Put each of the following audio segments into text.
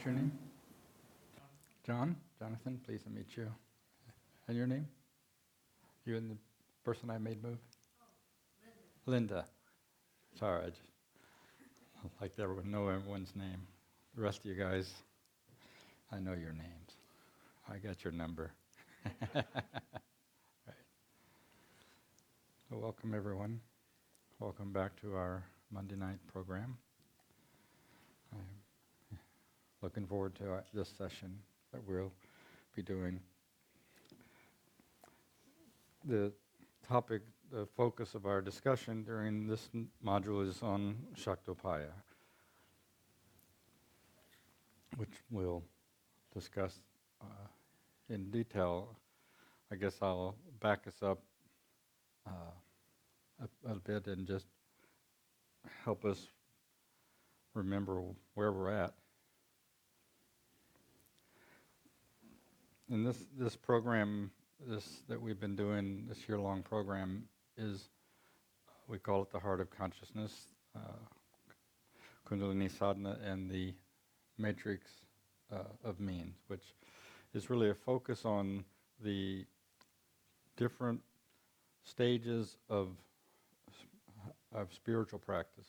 your name? John? Jonathan, pleased to meet you. And your name? You and the person I made move? Linda. Sorry, I just like everyone know everyone's name. The rest of you guys, I know your names. I got your number. Right. So welcome everyone. Welcome back to our Monday night program. I'm looking forward to this session that we'll be doing. The topic, the focus of our discussion during this module is on Shaktopaya, which we'll discuss in detail. I guess I'll back us up a bit and just help us remember where we're at. And this program, that we've been doing, this year-long program, is, we call it the Heart of Consciousness, Kundalini Sadhana, and the Matrix of Means, which is really a focus on the different stages of spiritual practice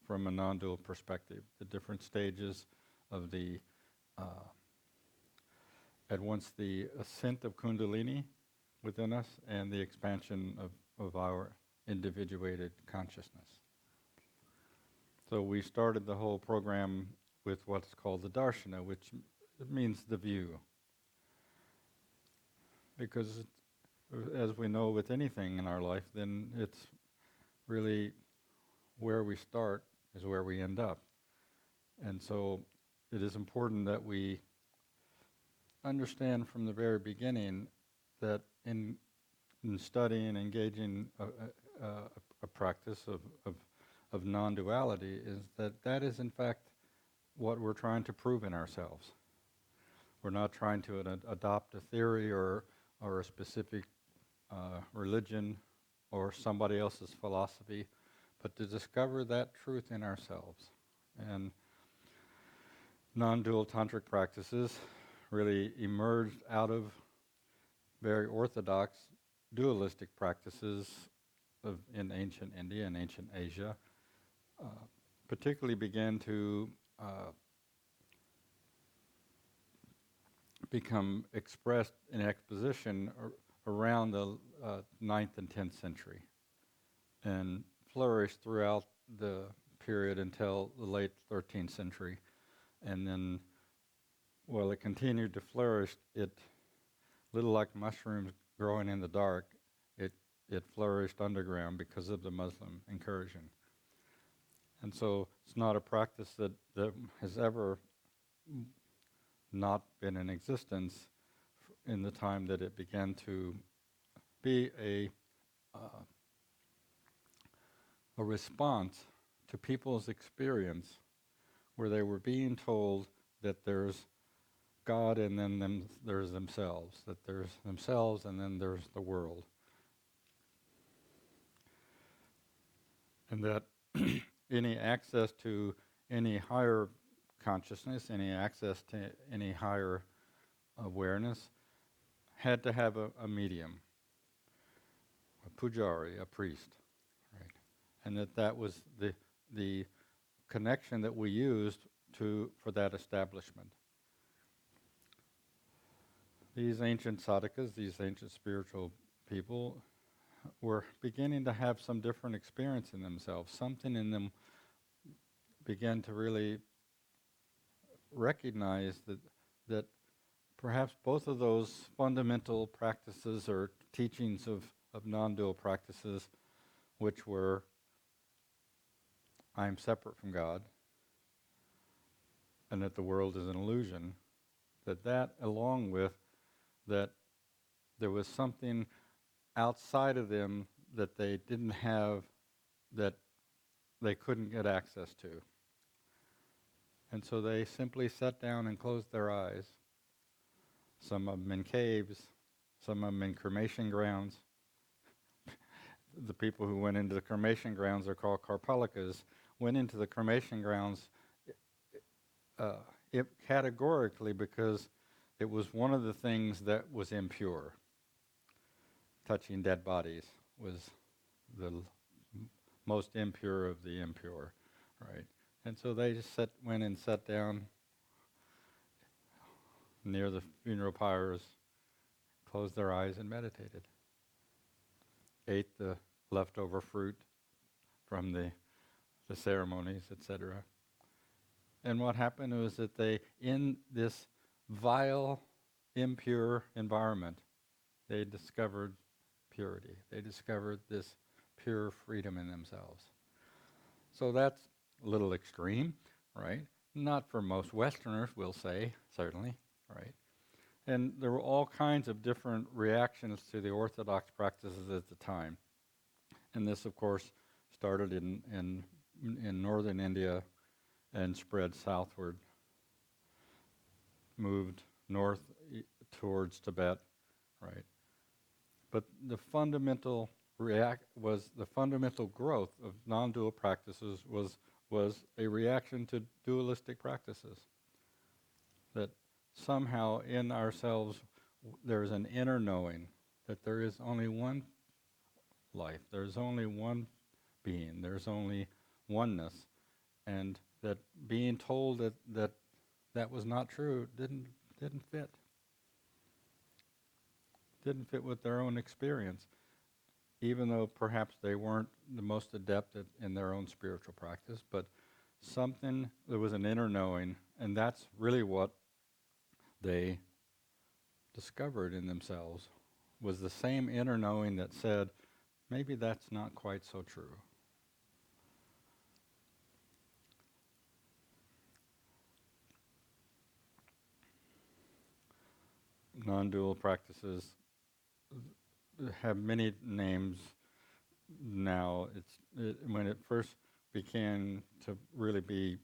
from a non-dual perspective, the different stages of the at once the ascent of Kundalini within us and the expansion of our individuated consciousness. So we started the whole program with what's called the darshana, which means the view. Because as we know with anything in our life, then it's really where we start is where we end up. And so it is important that we understand from the very beginning that in studying and engaging a practice of non-duality is that is in fact what we're trying to prove in ourselves. We're not trying to adopt a theory or a specific religion or somebody else's philosophy, but to discover that truth in ourselves. And non-dual tantric practices really emerged out of very orthodox dualistic practices in ancient India and ancient Asia, particularly began to become expressed in exposition around the 9th and 10th century and flourished throughout the period until the late 13th century. And then while it continued to flourish, it, little like mushrooms growing in the dark, it flourished underground because of the Muslim incursion. And so it's not a practice that has ever not been in existence in the time that it began to be a response to people's experience where they were being told that there's God and then there's themselves, that there's themselves and then there's the world. And that any access to any higher consciousness, any access to any higher awareness had to have a medium, a pujari, a priest, right? And that was the connection that we used for that establishment. These ancient sadhakas, these ancient spiritual people, were beginning to have some different experience in themselves. Something in them began to really recognize that perhaps both of those fundamental practices or teachings of non-dual practices, which were I am separate from God and that the world is an illusion, that along with that there was something outside of them that they didn't have, that they couldn't get access to. And so they simply sat down and closed their eyes. Some of them in caves, some of them in cremation grounds. The people who went into the cremation grounds are called karpalikas, went into the cremation grounds it categorically because it was one of the things that was impure. Touching dead bodies was the most impure of the impure, right? And so they just went and sat down near the funeral pyres, closed their eyes and meditated, ate the leftover fruit from the ceremonies, etc. And what happened was that they, in this vile, impure environment, they discovered purity. They discovered this pure freedom in themselves. So that's a little extreme, right? Not for most Westerners, we'll say, certainly, right? And there were all kinds of different reactions to the Orthodox practices at the time. And this, of course, started in northern India and spread southward, moved north towards Tibet, right? But the fundamental the fundamental growth of non-dual practices was a reaction to dualistic practices. That somehow in ourselves there's an inner knowing that there is only one life, there's only one being, there's only oneness, and that being told that was not true didn't fit. Didn't fit with their own experience, even though perhaps they weren't the most adept in their own spiritual practice, but there was an inner knowing, and that's really what they discovered in themselves, was the same inner knowing that said, maybe that's not quite so true. Non-dual practices have many names now. When it first began to really be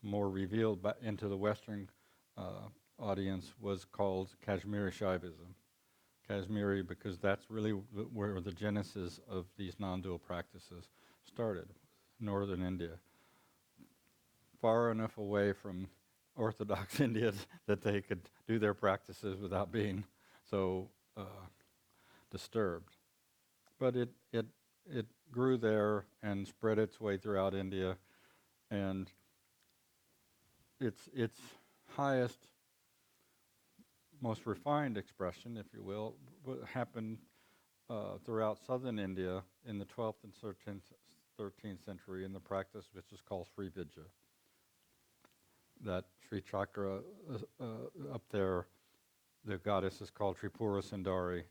more revealed into the Western audience was called Kashmiri Shaivism. Kashmiri because that's really where the genesis of these non-dual practices started, northern India. Far enough away from Orthodox Indians that they could do their practices without being so disturbed. But it grew there and spread its way throughout India, and its highest, most refined expression, if you will, happened throughout southern India in the 12th and 13th century in the practice which is called Sri Vidya. That Sri Chakra up there, the goddess is called Tripura Sundari,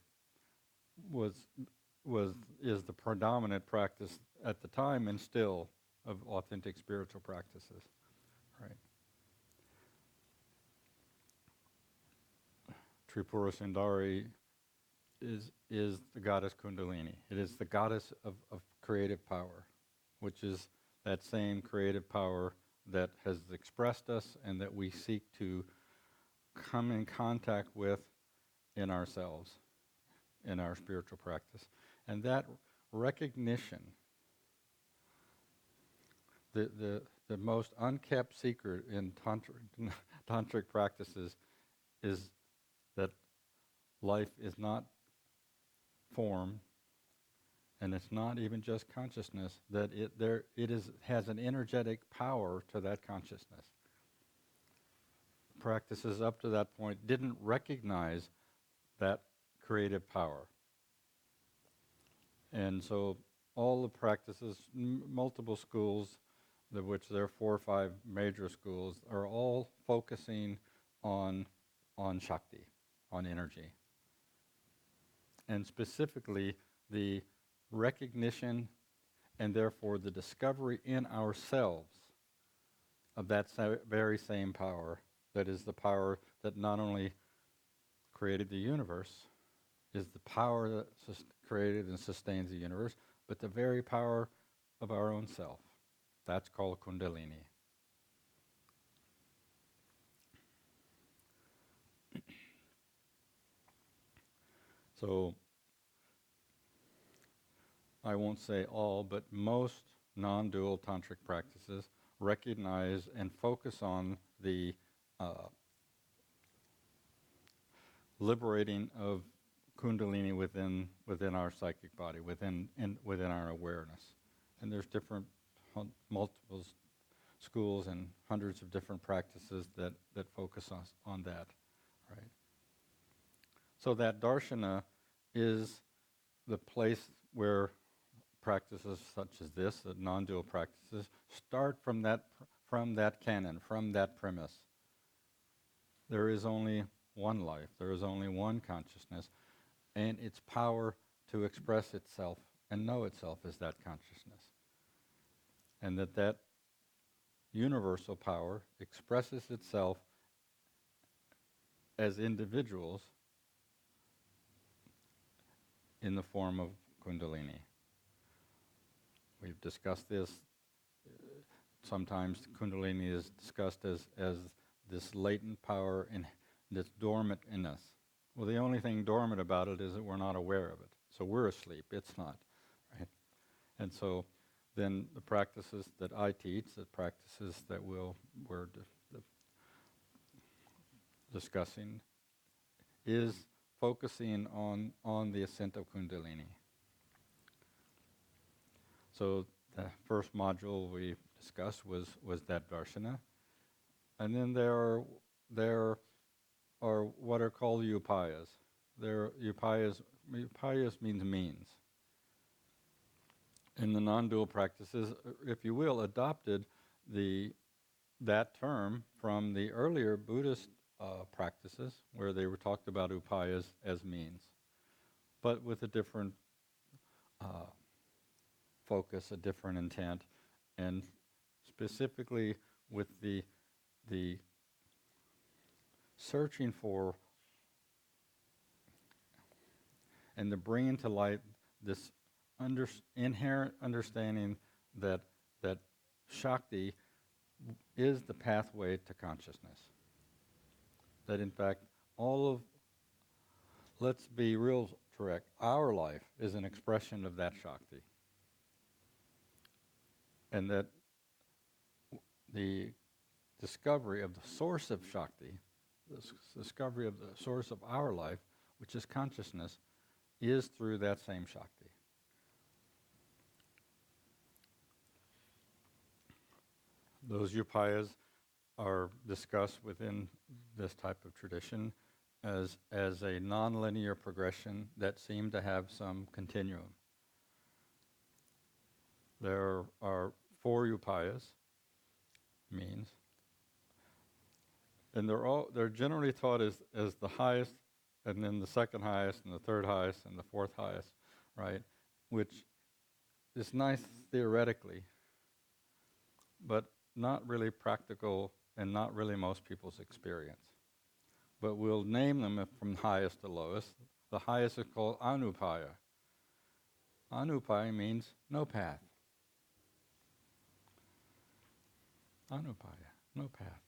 is the predominant practice at the time and still of authentic spiritual practices, right? Tripura Sundari is the goddess Kundalini. It is the goddess of creative power, which is that same creative power that has expressed us and that we seek to come in contact with in ourselves, in our spiritual practice. And that recognition, the most unkept secret in tantric practices is that life is not form, and it's not even just consciousness, that has an energetic power to that consciousness. Practices up to that point didn't recognize that creative power. And so all the practices, multiple schools, of which there are 4 or 5 major schools, are all focusing on Shakti, on energy. And specifically the recognition and therefore the discovery in ourselves of that very same power, that is the power that not only created the universe, is the power that created and sustains the universe, but the very power of our own self. That's called Kundalini. So I won't say all, but most non-dual tantric practices recognize and focus on the uh, liberating of Kundalini within our psychic body, within our awareness. And there's different multiple schools and hundreds of different practices that focus on that, right? So that darshana is the place where practices such as this, the non-dual practices, start from that canon, from that premise. There is only one life, there is only one consciousness, and its power to express itself and know itself is that consciousness. And that universal power expresses itself as individuals in the form of Kundalini. We've discussed this. Sometimes Kundalini is discussed as this latent power that's dormant in us. Well, the only thing dormant about it is that we're not aware of it. So we're asleep, it's not, right? And so then the practices that I teach, the practices that we're discussing, is focusing on the ascent of Kundalini. So the first module we discussed was that darshana. And then there are what are called upayas. Upayas means means. And the non-dual practices, if you will, adopted that term from the earlier Buddhist practices, where they were talked about upayas as means, but with a different focus, a different intent, and specifically with the searching for and the bringing to light this inherent understanding that Shakti is the pathway to consciousness. That in fact, let's be real direct, our life is an expression of that Shakti. And that the discovery of the source of Shakti, the discovery of the source of our life, which is consciousness, is through that same Shakti. Those upayas are discussed within this type of tradition as a nonlinear progression that seem to have some continuum. There are 4 upayas, means, and they're generally taught as the highest, and then the second highest, and the third highest, and the fourth highest, right? Which is nice theoretically, but not really practical and not really most people's experience. But we'll name them from highest to lowest. The highest is called Anupaya. Anupaya means no path. Anupaya, no path.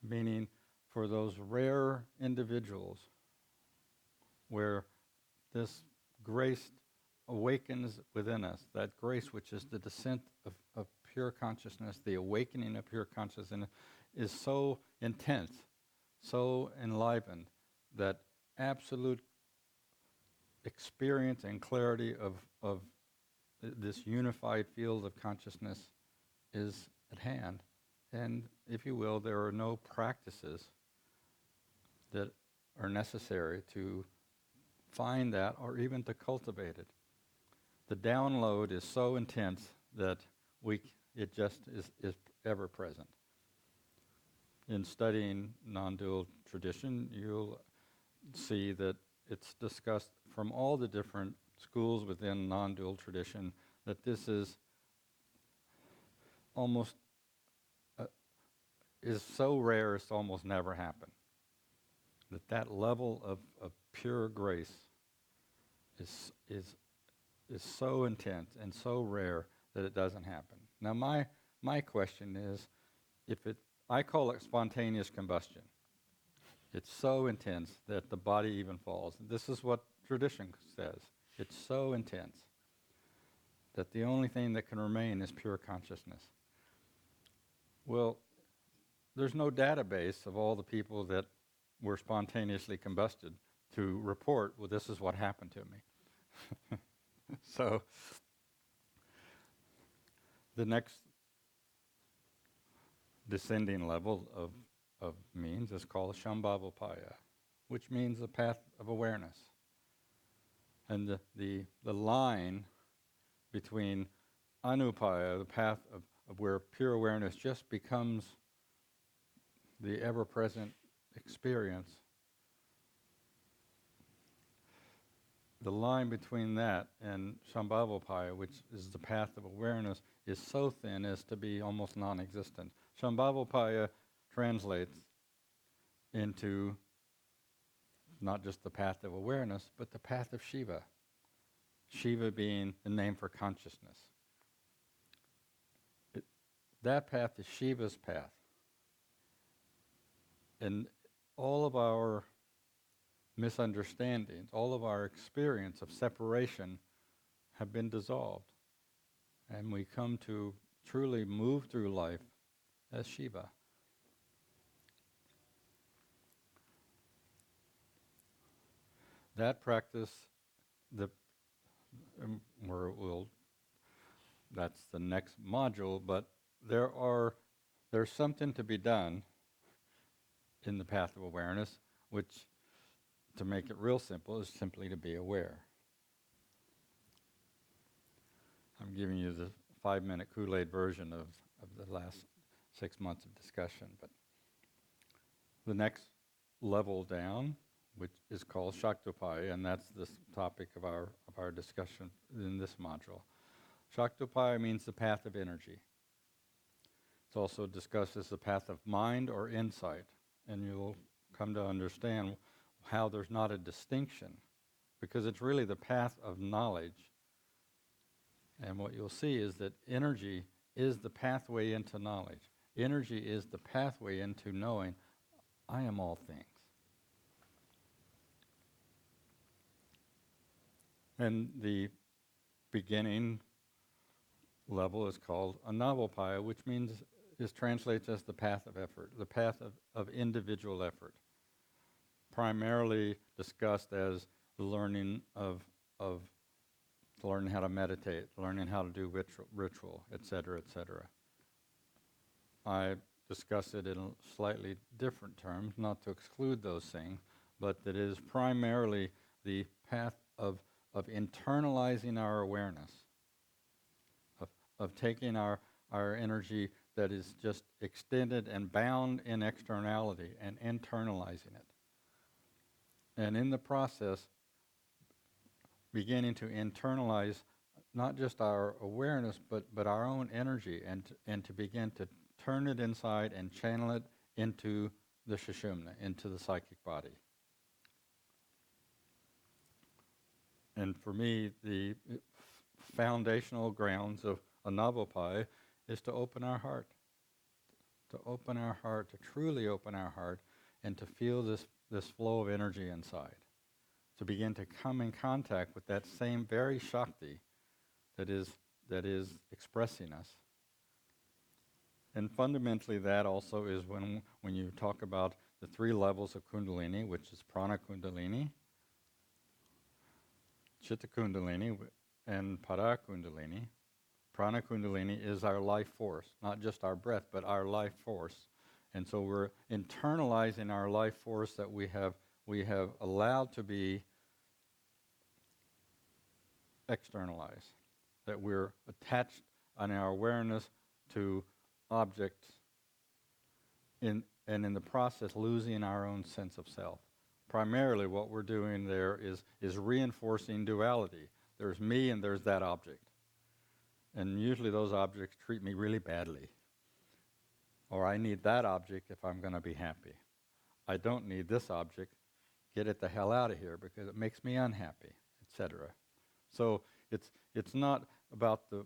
Meaning for those rare individuals where this grace awakens within us, that grace which is the descent of pure consciousness, the awakening of pure consciousness, is so intense, so enlivened, that absolute experience and clarity of this unified field of consciousness is at hand. And if you will, there are no practices that are necessary to find that or even to cultivate it. The download is so intense that it just is ever present. In studying non-dual tradition, you'll see that it's discussed from all the different schools within non-dual tradition that this is almost is so rare as to almost never happen. That level of pure grace is so intense and so rare that it doesn't happen. Now my question is, I call it spontaneous combustion. It's so intense that the body even falls. This is what tradition says. It's so intense that the only thing that can remain is pure consciousness. Well, there's no database of all the people that were spontaneously combusted to report, well, this is what happened to me. So the next descending level of means is called Shambhavapaya, which means the path of awareness. And the line between Anupaya, the path of where pure awareness just becomes the ever-present experience, the line between that and Shambhavapaya, which is the path of awareness, is so thin as to be almost non-existent. Shambhavapaya translates into not just the path of awareness, but the path of Shiva. Shiva being the name for consciousness. That path is Shiva's path. And all of our misunderstandings, all of our experience of separation have been dissolved. And we come to truly move through life as Shiva. That practice, that's the next module, but there's something to be done in the path of awareness, which, to make it real simple, is simply to be aware. I'm giving you the 5-minute Kool-Aid version of the last 6 months of discussion, but the next level down, which is called Shaktopaya, and that's the topic of our discussion in this module. Shaktopaya means the path of energy. It's also discussed as the path of mind or insight, and you'll come to understand how there's not a distinction, because it's really the path of knowledge. And what you'll see is that energy is the pathway into knowledge. Energy is the pathway into knowing I am all things. And the beginning level is called Anavapaya, which translates as the path of effort, the path of individual effort. Primarily discussed as the learning of learning how to meditate, learning how to do ritual, etc., etc. I discuss it in slightly different terms, not to exclude those things, but that it is primarily the path of internalizing our awareness, of taking our energy that is just extended and bound in externality and internalizing it. And in the process, beginning to internalize not just our awareness, but our own energy, and to begin to turn it inside and channel it into the Sushumna, into the psychic body. And for me, the foundational grounds of Anavapaya is to open our heart, to truly open our heart, and to feel this flow of energy inside, to begin to come in contact with that same very Shakti that is expressing us. And fundamentally that also is when you talk about the 3 levels of Kundalini, which is Prana Kundalini, Chitta Kundalini, and Para Kundalini. Prana Kundalini is our life force, not just our breath, but our life force. And so we're internalizing our life force that we have allowed to be externalized, that we're attached on our awareness to objects and in the process losing our own sense of self. Primarily what we're doing there is reinforcing duality. There's me and there's that object. And usually those objects treat me really badly. Or I need that object if I'm going to be happy. I don't need this object. Get it the hell out of here because it makes me unhappy, etc. So it's not about the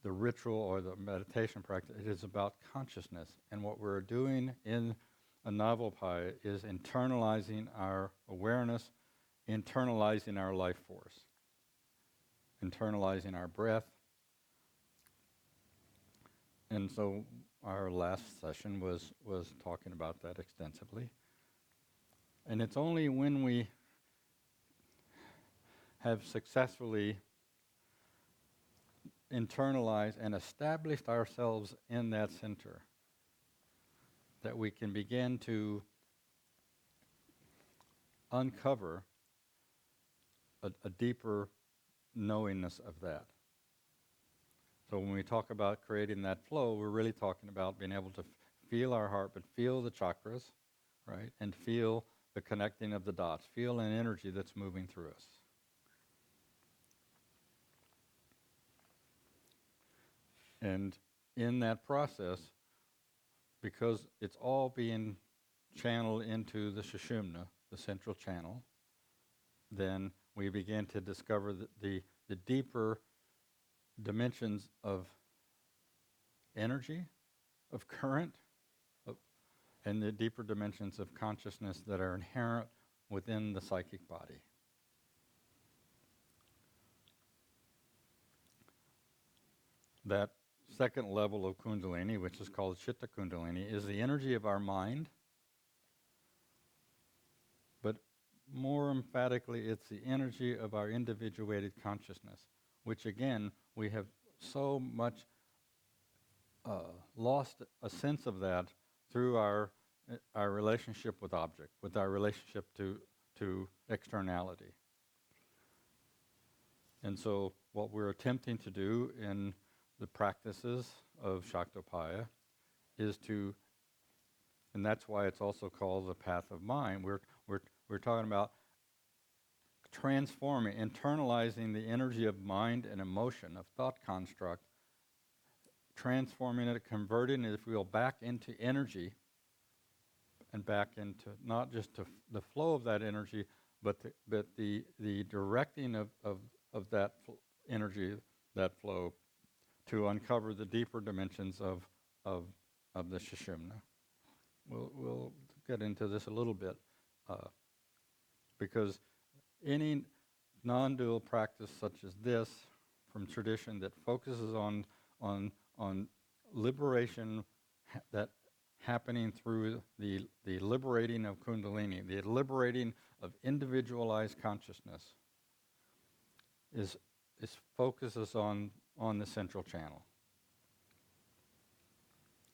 ritual or the meditation practice. It is about consciousness. And what we're doing in Anavapaya is internalizing our awareness, internalizing our life force, internalizing our breath, And so our last session was talking about that extensively. And it's only when we have successfully internalized and established ourselves in that center that we can begin to uncover a deeper knowingness of that. So when we talk about creating that flow, we're really talking about being able to feel our heart, but feel the chakras, right? And feel the connecting of the dots, feel an energy that's moving through us. And in that process, because it's all being channeled into the Sushumna, the central channel, then we begin to discover the deeper dimensions of energy, of current, of, and the deeper dimensions of consciousness that are inherent within the psychic body. That second level of Kundalini, which is called Chitta Kundalini, is the energy of our mind, but more emphatically, it's the energy of our individuated consciousness, which again, we have so much lost a sense of that through our relationship with object, with our relationship to externality. And so what we're attempting to do in the practices of Shaktopaya is to, and that's why it's also called the path of mind. We're talking about transforming, internalizing the energy of mind and emotion, of thought construct, transforming it, converting it, if we will, back into energy, and back into not just the flow of that energy, but the directing of that energy, that flow, to uncover the deeper dimensions of the Sushumna. We'll get into this a little bit, because any non-dual practice such as this, from tradition that focuses on liberation, that happening through the liberating of Kundalini, the liberating of individualized consciousness, is focuses on the central channel.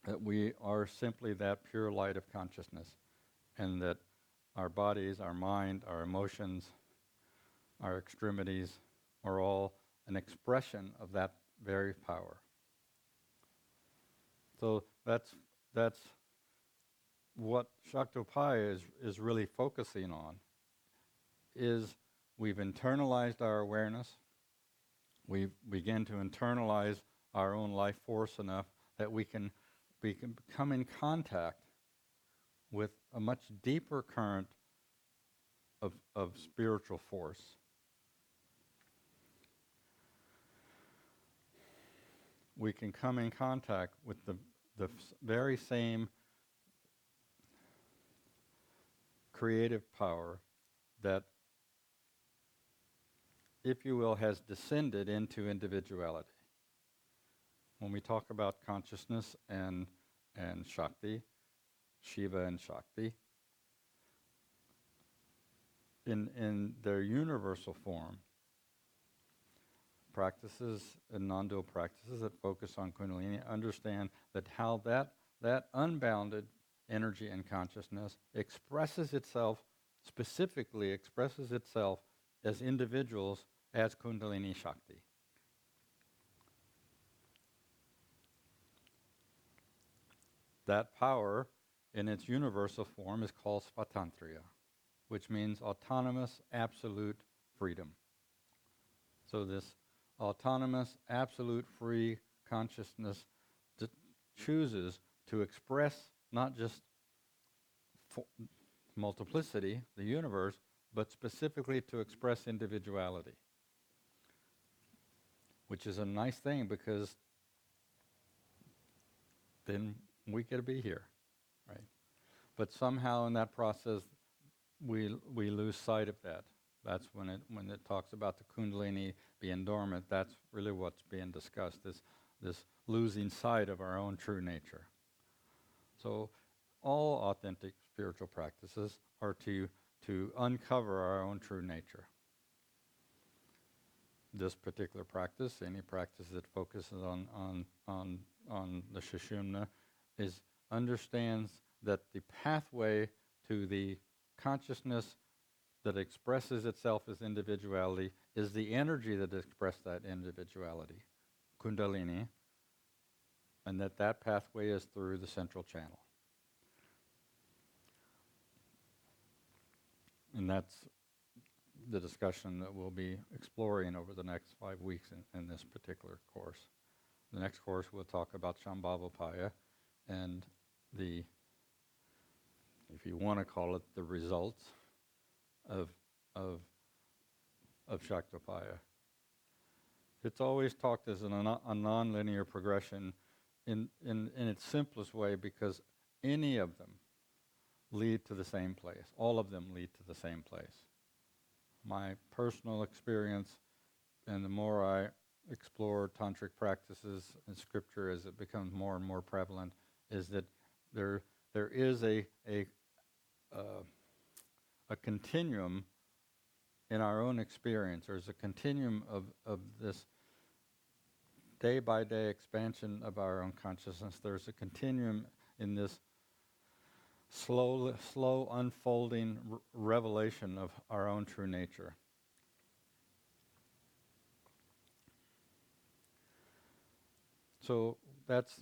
That we are simply that pure light of consciousness, and that our bodies, our mind, our emotions, our extremities are all an expression of that very power. So that's what Shaktopaya is really focusing on, is we've internalized our awareness, we begin to internalize our own life force enough that we can become in contact with a much deeper current of spiritual force. We can come in contact with the very same creative power that, if you will, has descended into individuality. When we talk about consciousness and Shakti, Shiva and Shakti, in their universal form, practices and non-dual practices that focus on Kundalini understand that how that unbounded energy and consciousness specifically expresses itself as individuals as Kundalini Shakti. That power in its universal form is called Svatantriya, which means autonomous, absolute freedom. So this autonomous, absolute free consciousness chooses to express not just multiplicity, the universe, but specifically to express individuality, which is a nice thing because then we get to be here, right? But somehow in that process, we lose sight of that. That's when it talks about the Kundalini being dormant. That's really what's being discussed. Is this losing sight of our own true nature. So all authentic spiritual practices are to uncover our own true nature. This particular practice, any practice that focuses on the Sushumna, understands that the pathway to the consciousness that expresses itself as individuality is the energy that expresses that individuality, Kundalini, and that pathway is through the central channel. And that's the discussion that we'll be exploring over the next 5 weeks in this particular course. The next course we'll talk about Shambhavapaya and the, if you want to call it, the results of Shaktopaya. It's always talked as a non-linear progression in its simplest way, because any of them lead to the same place. All of them lead to the same place. My personal experience, and the more I explore tantric practices and scripture as it becomes more and more prevalent, is that there is a continuum in our own experience. There's a continuum of this day-by-day expansion of our own consciousness. There's a continuum in this slow unfolding revelation of our own true nature. So that's,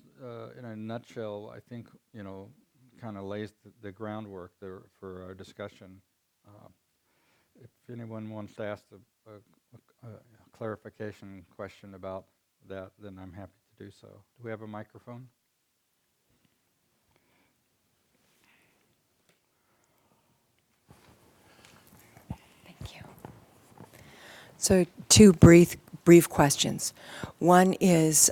in a nutshell, I think, kind of lays the groundwork there for our discussion. If anyone wants to ask a clarification question about that, then I'm happy to do so. Do we have a microphone? Thank you. So 2 brief questions. One is,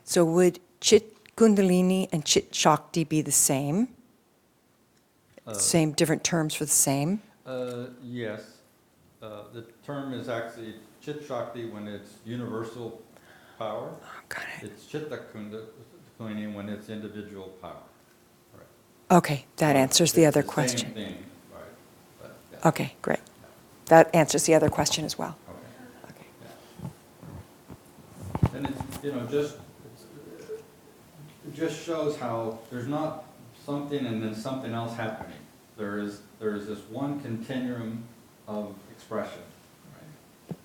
so would Chit Kundalini and Chit Shakti be the same? Same, different terms for the same? Yes. The term is actually Chit Shakti when it's universal power. Oh, got it. It's Chitta Kundalini when it's individual power. Okay, that answers the other question. Same thing, right? But, yeah. Okay, great. That answers the other question as well. Okay. Okay. Yeah. And it's, it just shows how there's not something and then something else happening. There is this one continuum of expression. Right?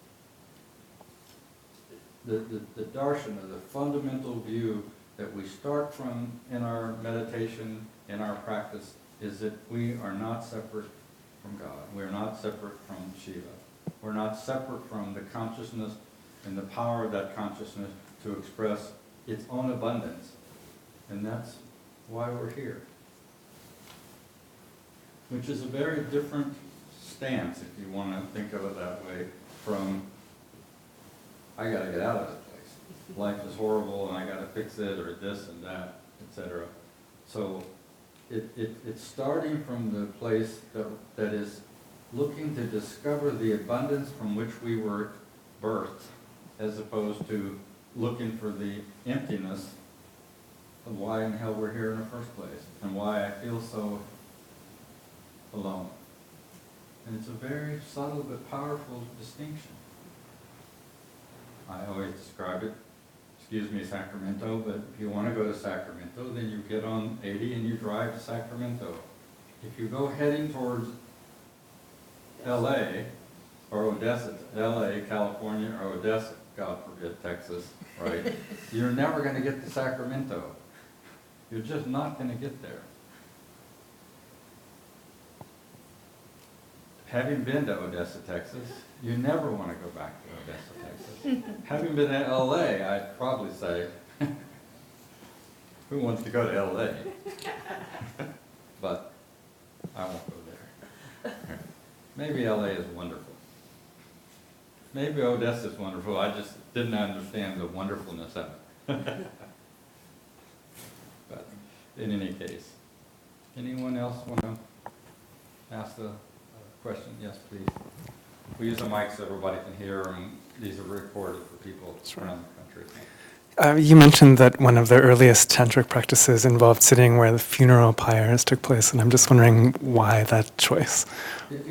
The darshana, the fundamental view that we start from in our meditation, in our practice, is that we are not separate from God. We are not separate from Shiva. We're not separate from the consciousness and the power of that consciousness to express its own abundance. And that's why we're here. Which is a very different stance, if you want to think of it that way, from I got to get out of this place. Life is horrible and I got to fix it, or this and that, etc. So it's starting from the place that is looking to discover the abundance from which we were birthed, as opposed to looking for the emptiness of why in hell we're here in the first place, and why I feel so alone. And it's a very subtle but powerful distinction. I always describe it, excuse me, Sacramento, but if you want to go to Sacramento, then you get on 80 and you drive to Sacramento. If you go heading towards LA, or Odessa, LA, California, or Odessa, God forbid, Texas, right? You're never going to get to Sacramento. You're just not going to get there. Having been to Odessa, Texas, you never want to go back to Odessa, Texas. Having been to LA, I'd probably say, who wants to go to LA? But I won't go there. Maybe LA is wonderful. Maybe Odessa is wonderful. I just didn't understand the wonderfulness of it. But in any case, anyone else want to ask the question? Yes, please. We use a mic so everybody can hear, and these are recorded for people around the country. You mentioned that one of the earliest tantric practices involved sitting where the funeral pyres took place, and I'm just wondering why that choice. It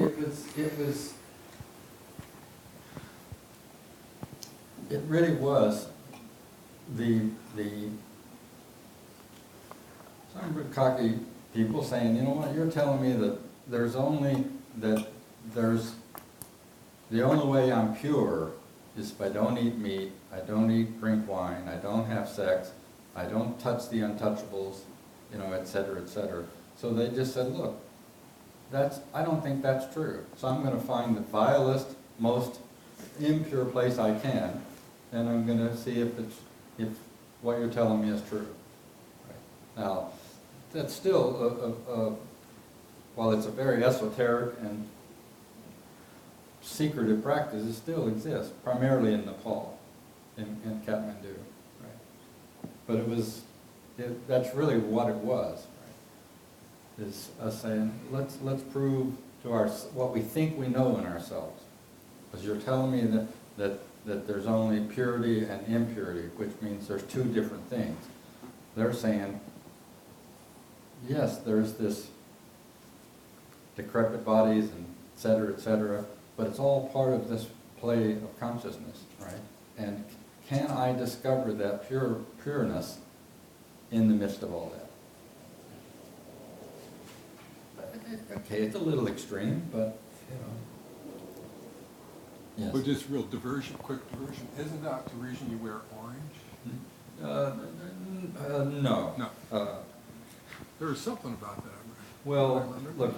really was the some cocky people saying, you know what, you're telling me that there's the only way I'm pure is if I don't eat meat, I don't drink wine, I don't have sex, I don't touch the untouchables, you know, et cetera, et cetera. So they just said, look, I don't think that's true. So I'm going to find the vilest, most impure place I can, and I'm going to see if what you're telling me is true. Right. Now, that's still, while it's a very esoteric and secretive practice, it still exists, primarily in Nepal, in Kathmandu. Right? But that's really what it was. Right? Is us saying, let's prove to what we think we know in ourselves. Because you're telling me that there's only purity and impurity, which means there's two different things. They're saying, yes, there's this decrepit bodies and et cetera, but it's all part of this play of consciousness, right? And can I discover that pureness in the midst of all that? Okay, it's a little extreme, but, you know. Yes. But just real diversion, quick diversion. Isn't that the reason you wear orange? No. No. There was something about that. Well, look,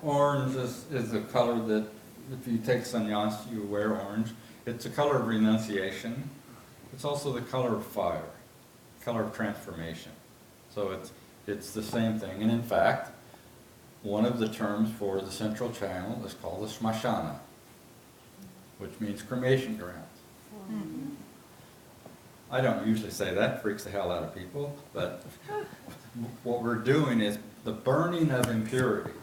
orange is a color that, if you take sannyas, you wear orange. It's a color of renunciation. It's also the color of fire, color of transformation. So it's the same thing. And in fact, one of the terms for the central channel is called the smashana, which means cremation grounds. Mm-hmm. I don't usually say that, freaks the hell out of people, but what we're doing is the burning of impurity.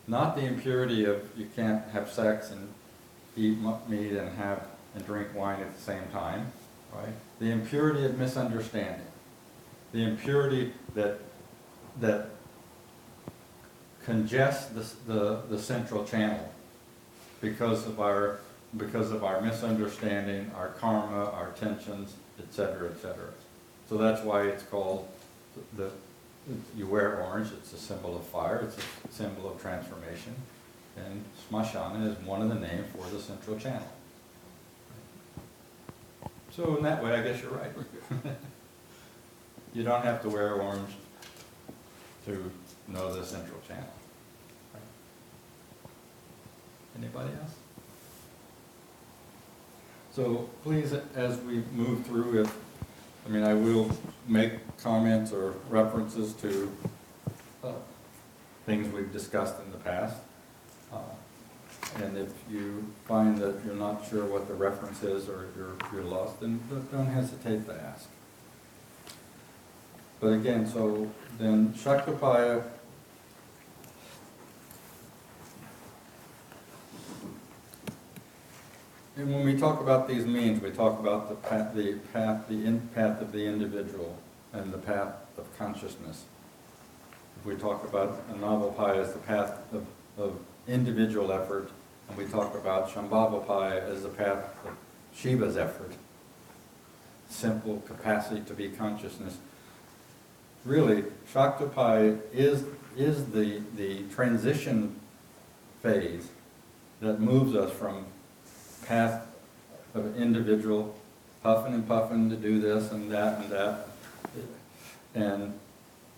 Not the impurity of you can't have sex and eat meat and drink wine at the same time, right? The impurity of misunderstanding. The impurity that congests the central channel because of our misunderstanding, our karma, our tensions, et cetera, et cetera. So that's why it's called you wear orange. It's a symbol of fire. It's a symbol of transformation. And smashana is one of the names for the central channel. So in that way, I guess you're right. You don't have to wear orange to know the central channel. Anybody else? So please, as we move through, I will make comments or references to things we've discussed in the past. And if you find that you're not sure what the reference is or you're lost, then don't hesitate to ask. But again, so then Shaktapaya, and when we talk about these means, we talk about the path of the individual and the path of consciousness. If we talk about Anavapaya as the path of individual effort, and we talk about Shambhavapaya as the path of Shiva's effort, simple capacity to be consciousness. Really, Shaktapaya is the transition phase that moves us from path of individual, puffing and puffing to do this and that, and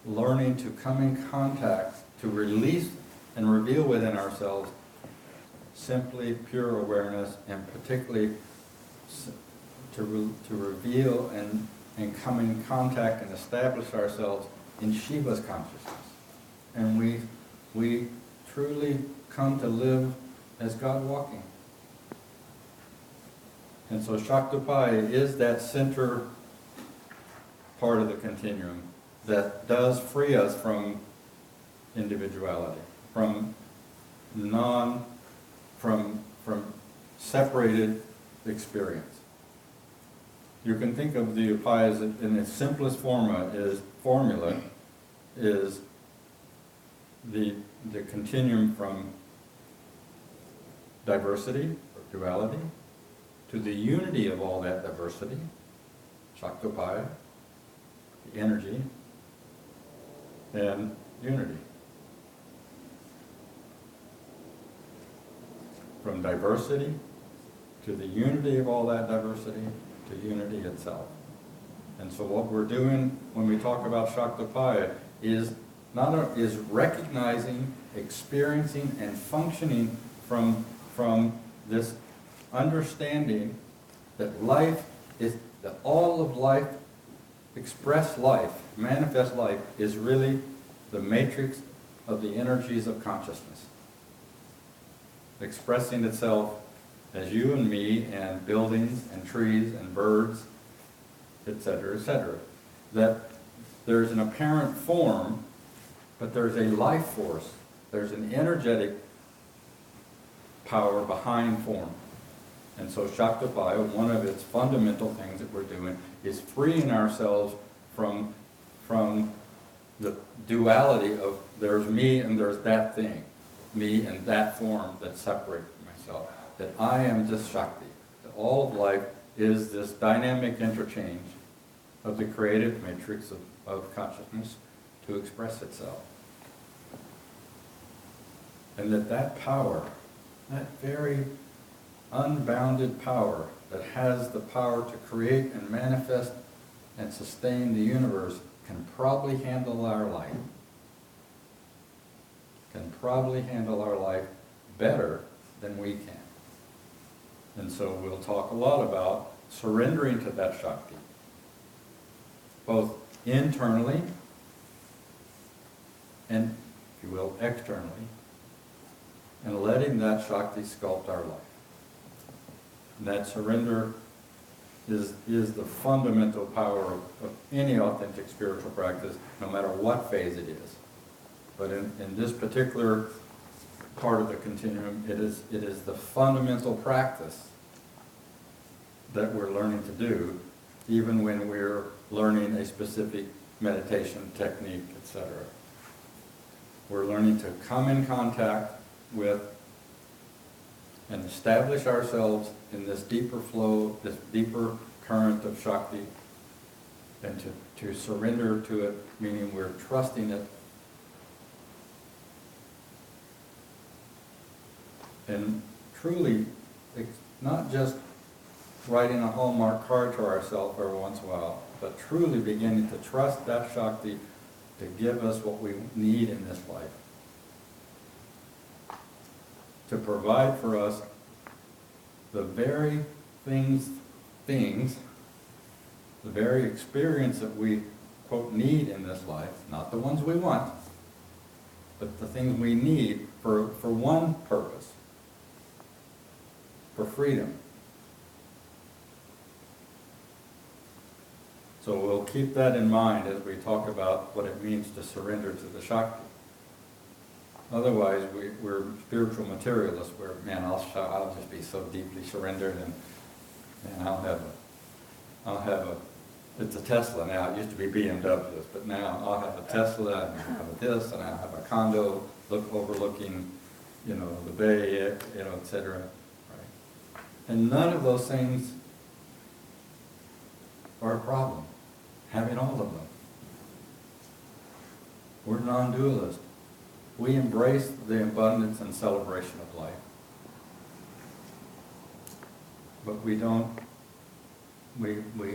learning to come in contact, to release and reveal within ourselves simply pure awareness, and particularly to reveal and come in contact and establish ourselves in Shiva's consciousness. And we truly come to live as God walking. And so Shaktapaya is that center part of the continuum that does free us from individuality, from separated experience. you can think of the upayas in its simplest formula is the continuum from diversity or duality to the unity of all that diversity, Shaktopaya, the energy, and unity. From diversity to the unity of all that diversity to unity itself. And so what we're doing when we talk about Shaktopaya is is recognizing, experiencing, and functioning from this understanding that life is, that all of life, expressed life, manifest life, is really the matrix of the energies of consciousness, expressing itself as you and me and buildings and trees and birds, etc., etc. That there's an apparent form, but there's a life force. There's an energetic power behind form. And so Shaktopaya, one of its fundamental things that we're doing is freeing ourselves from the duality of there's me and there's that thing, me and that form that's separate from myself. That I am just Shakti. That all of life is this dynamic interchange of the creative matrix of consciousness to express itself. And that power, that very unbounded power that has the power to create and manifest and sustain the universe, can probably handle our life. Can probably handle our life better than we can. And so we'll talk a lot about surrendering to that Shakti, both internally and, if you will, externally, and letting that Shakti sculpt our life. And that surrender is the fundamental power of any authentic spiritual practice, no matter what phase it is. But in this particular part of the continuum, it is the fundamental practice that we're learning to do, even when we're learning a specific meditation technique, etc. We're learning to come in contact with and establish ourselves in this deeper flow, this deeper current of Shakti, and to surrender to it, meaning we're trusting it. And truly, it's not just writing a Hallmark card to ourselves every once in a while, but truly beginning to trust that Shakti to give us what we need in this life. To provide for us the very things, the very experience that we, quote, need in this life, not the ones we want, but the things we need for one purpose, for freedom. So we'll keep that in mind as we talk about what it means to surrender to the Shakti. Otherwise, we're spiritual materialists where, man, I'll just be so deeply surrendered and I'll have a, it's a Tesla now, it used to be BMWs, but now I'll have a Tesla and I'll have this and I'll have a condo overlooking, the bay, etc. Right? And none of those things are a problem, having all of them. We're non-dualist. We embrace the abundance and celebration of life. But we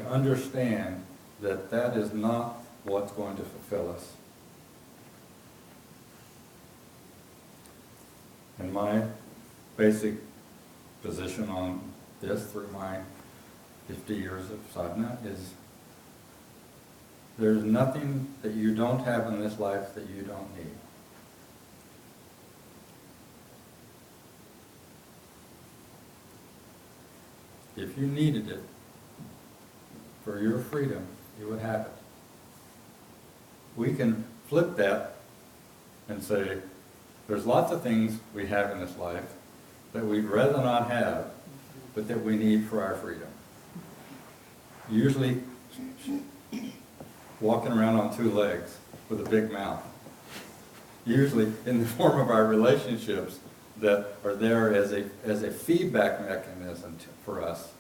understand that that is not what's going to fulfill us. And my basic position on this through my 50 years of sadhana is there's nothing that you don't have in this life that you don't need. If you needed it for your freedom, you would have it. We can flip that and say, there's lots of things we have in this life that we'd rather not have, but that we need for our freedom. usually walking around on two legs with a big mouth. Usually in the form of our relationships that are there as a feedback mechanism for us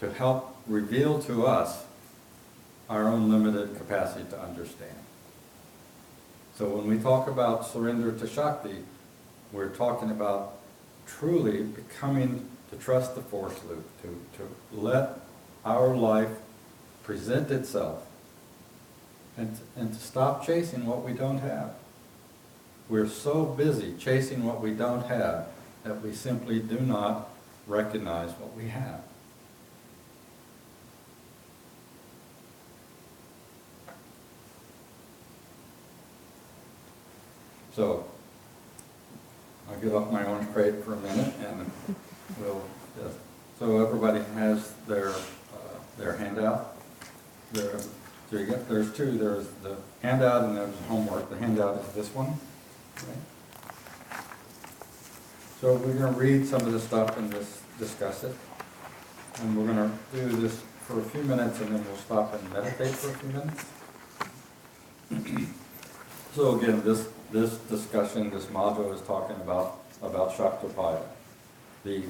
to help reveal to us our own limited capacity to understand. So when we talk about surrender to Shakti, we're talking about truly becoming to trust the force loop, to let our life present itself, and to stop chasing what we don't have. We're so busy chasing what we don't have that we simply do not recognize what we have. So, I'll get off my orange crate for a minute and we'll just, so everybody has their handout. So you get, there's two, there's the handout and there's homework. The handout is this one. Okay. So we're going to read some of the stuff and just discuss it. And we're going to do this for a few minutes and then we'll stop and meditate for a few minutes. So again, this discussion, this module is talking about Shaktopaya, the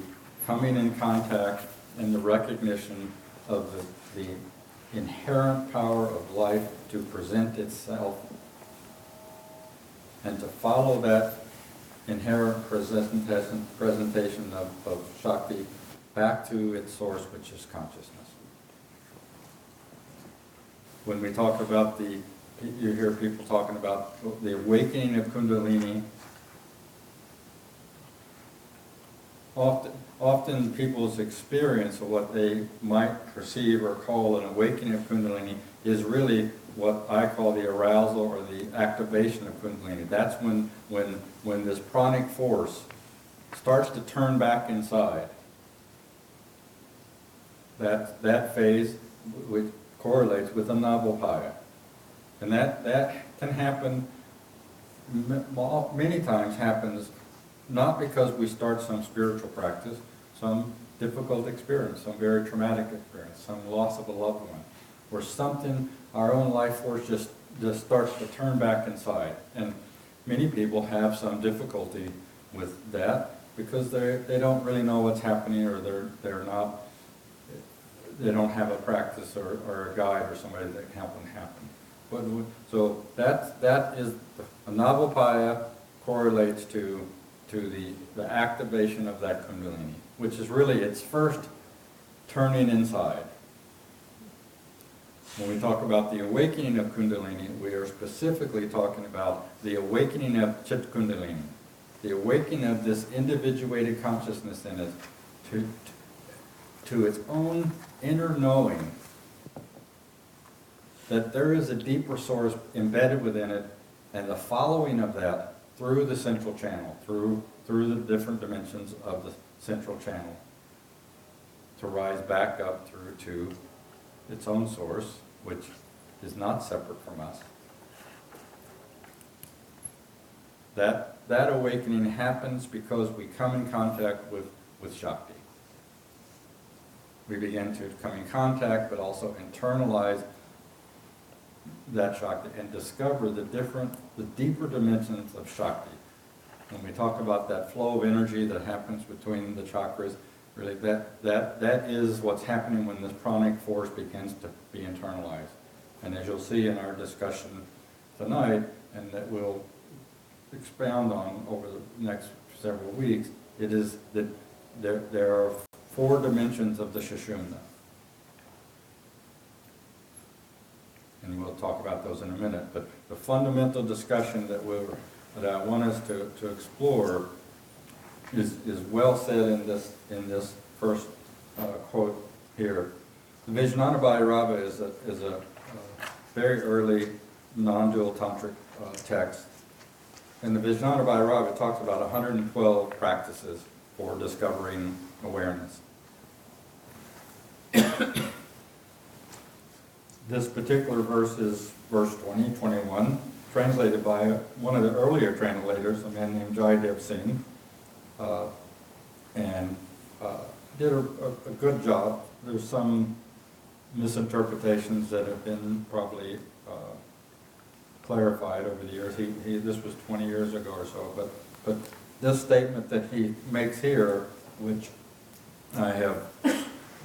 coming in contact and the recognition of the inherent power of life to present itself and to follow that inherent presentation of Shakti back to its source, which is consciousness. When we talk about you hear people talking about the awakening of Kundalini. Often people's experience of what they might perceive or call an awakening of Kundalini is really what I call the arousal or the activation of Kundalini. That's when this pranic force starts to turn back inside. That phase which correlates with the Navapaya. And that can happen, many times happens, not because we start some spiritual practice, some difficult experience, some very traumatic experience, some loss of a loved one, or something, our own life force just starts to turn back inside. And many people have some difficulty with that because they don't really know what's happening, or they don't have a practice or a guide or somebody that can help them happen. So that is a Navapaya correlates to the activation of that Kundalini, which is really its first turning inside. When we talk about the awakening of Kundalini, we are specifically talking about the awakening of Chit Kundalini, the awakening of this individuated consciousness in it to its own inner knowing that there is a deeper source embedded within it, and the following of that through the central channel, through the different dimensions of the central channel, to rise back up through to its own source, which is not separate from us. That awakening happens because we come in contact with Shakti. We begin to come in contact, but also internalize that Shakti and discover the deeper dimensions of Shakti. When we talk about that flow of energy that happens between the chakras, really that is what's happening when this pranic force begins to be internalized. And as you'll see in our discussion tonight, and that we'll expound on over the next several weeks, it is that there are 4 dimensions of the Sushumna. And we'll talk about those in a minute. But the fundamental discussion that I want us to explore is well said in this first quote here. The Vijnanabhayarava is a very early non-dual tantric text. And the Vijnanabhayarava talks about 112 practices for discovering awareness. This particular verse is verse 20, 21, translated by one of the earlier translators, a man named Jaidev Singh, and did a good job. There's some misinterpretations that have been probably clarified over the years. This was 20 years ago or so, but this statement that he makes here, which I have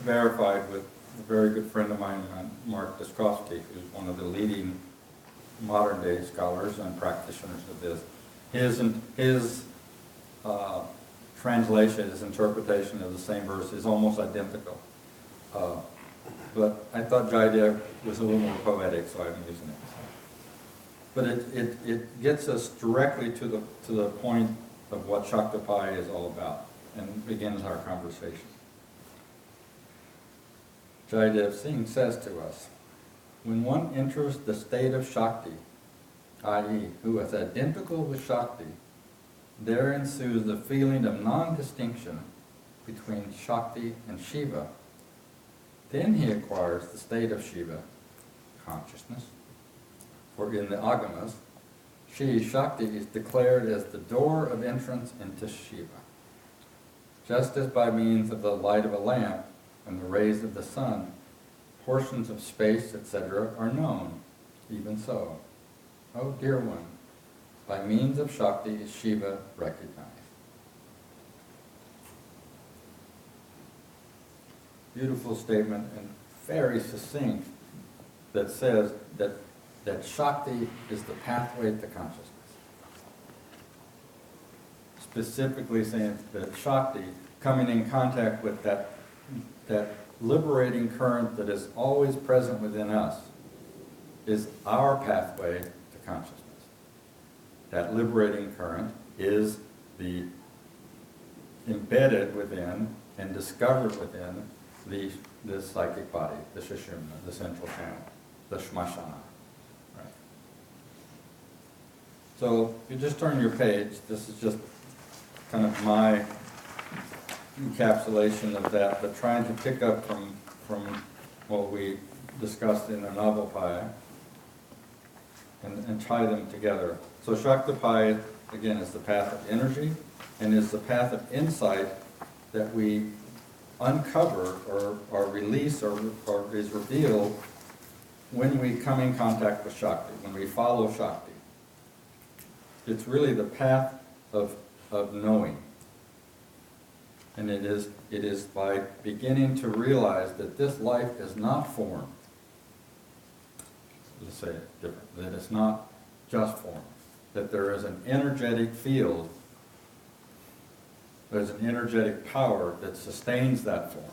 verified with a very good friend of mine, Mark Duskovsky, who's one of the leading modern-day scholars and practitioners of this. His translation, his interpretation of the same verse is almost identical. But I thought Jaidev was a little more poetic, so I'm using it. But it gets us directly to the point of what Shaktipai is all about, and begins our conversation. Jaidev Singh says to us, when one enters the state of Shakti, i.e., who is identical with Shakti, there ensues the feeling of non-distinction between Shakti and Shiva. Then he acquires the state of Shiva, consciousness. For in the Agamas, Shakti is declared as the door of entrance into Shiva. Just as by means of the light of a lamp and the rays of the sun, portions of space, etc., are known, even so. O dear one, by means of Shakti is Shiva recognized. Beautiful statement and very succinct that says that Shakti is the pathway to consciousness. Specifically saying that Shakti, coming in contact with that liberating current that is always present within us, is our pathway to consciousness. That liberating current is the embedded within and discovered within the psychic body, the Sushumna, the central channel, the Shmashana. Right. So if you just turn your page, this is just kind of my encapsulation of that, but trying to pick up from what we discussed in the Navapaya and tie them together. So Shaktipai, again, is the path of energy and is the path of insight that we uncover or release or is revealed when we come in contact with Shakti, when we follow Shakti. It's really the path of knowing. And it is by beginning to realize that this life is not form. Let's say it different, that it's not just form. That there is an energetic field, there's an energetic power that sustains that form.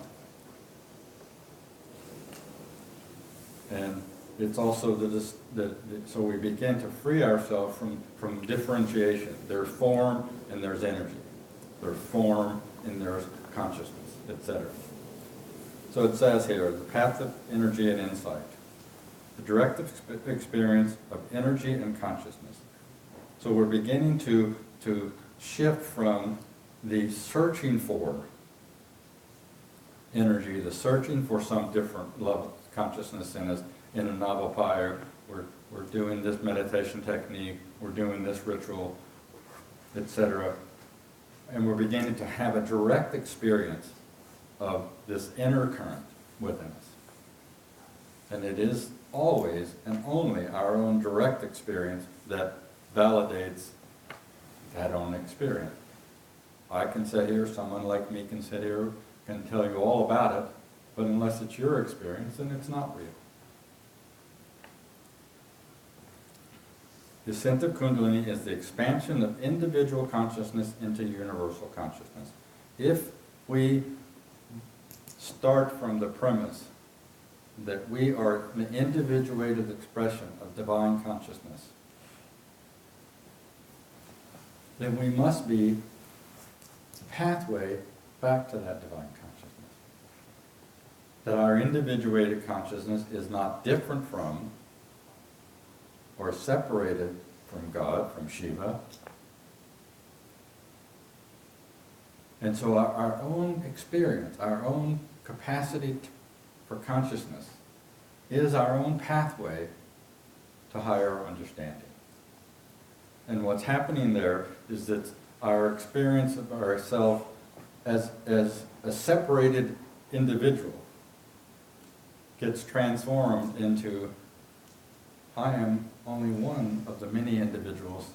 And it's also so we begin to free ourselves from differentiation. There's form and there's energy. There's form and there's consciousness, etc. So it says here, the path of energy and insight. The direct experience of energy and consciousness. So we're beginning to shift from the searching for energy, the searching for some different level of consciousness in us. In a Navapaya, we're doing this meditation technique, we're doing this ritual, etc. And we're beginning to have a direct experience of this inner current within us. And it is always and only our own direct experience that validates that own experience. I can sit here, someone like me can sit here, can tell you all about it, but unless it's your experience, then it's not real. The ascent of Kundalini is the expansion of individual consciousness into universal consciousness. If we start from the premise that we are an individuated expression of divine consciousness, then we must be the pathway back to that divine consciousness. That our individuated consciousness is not different from or separated from God, from Shiva. And so our own experience, our own capacity for consciousness is our own pathway to higher understanding. And what's happening there is that our experience of ourselves as a separated individual gets transformed into, I am only one of the many individuals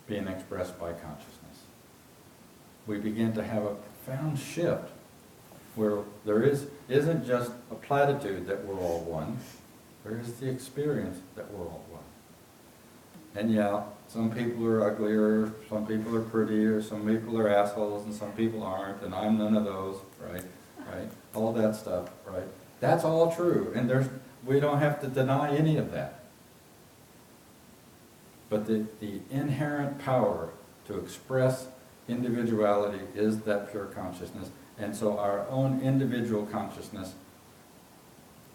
being expressed by consciousness. We begin to have a profound shift where there isn't just a platitude that we're all one, there is the experience that we're all one. And yeah, some people are uglier, some people are prettier, some people are assholes, and some people aren't, and I'm none of those, right? Right? All that stuff, right? That's all true, and we don't have to deny any of that. But the inherent power to express individuality is that pure consciousness, and so our own individual consciousness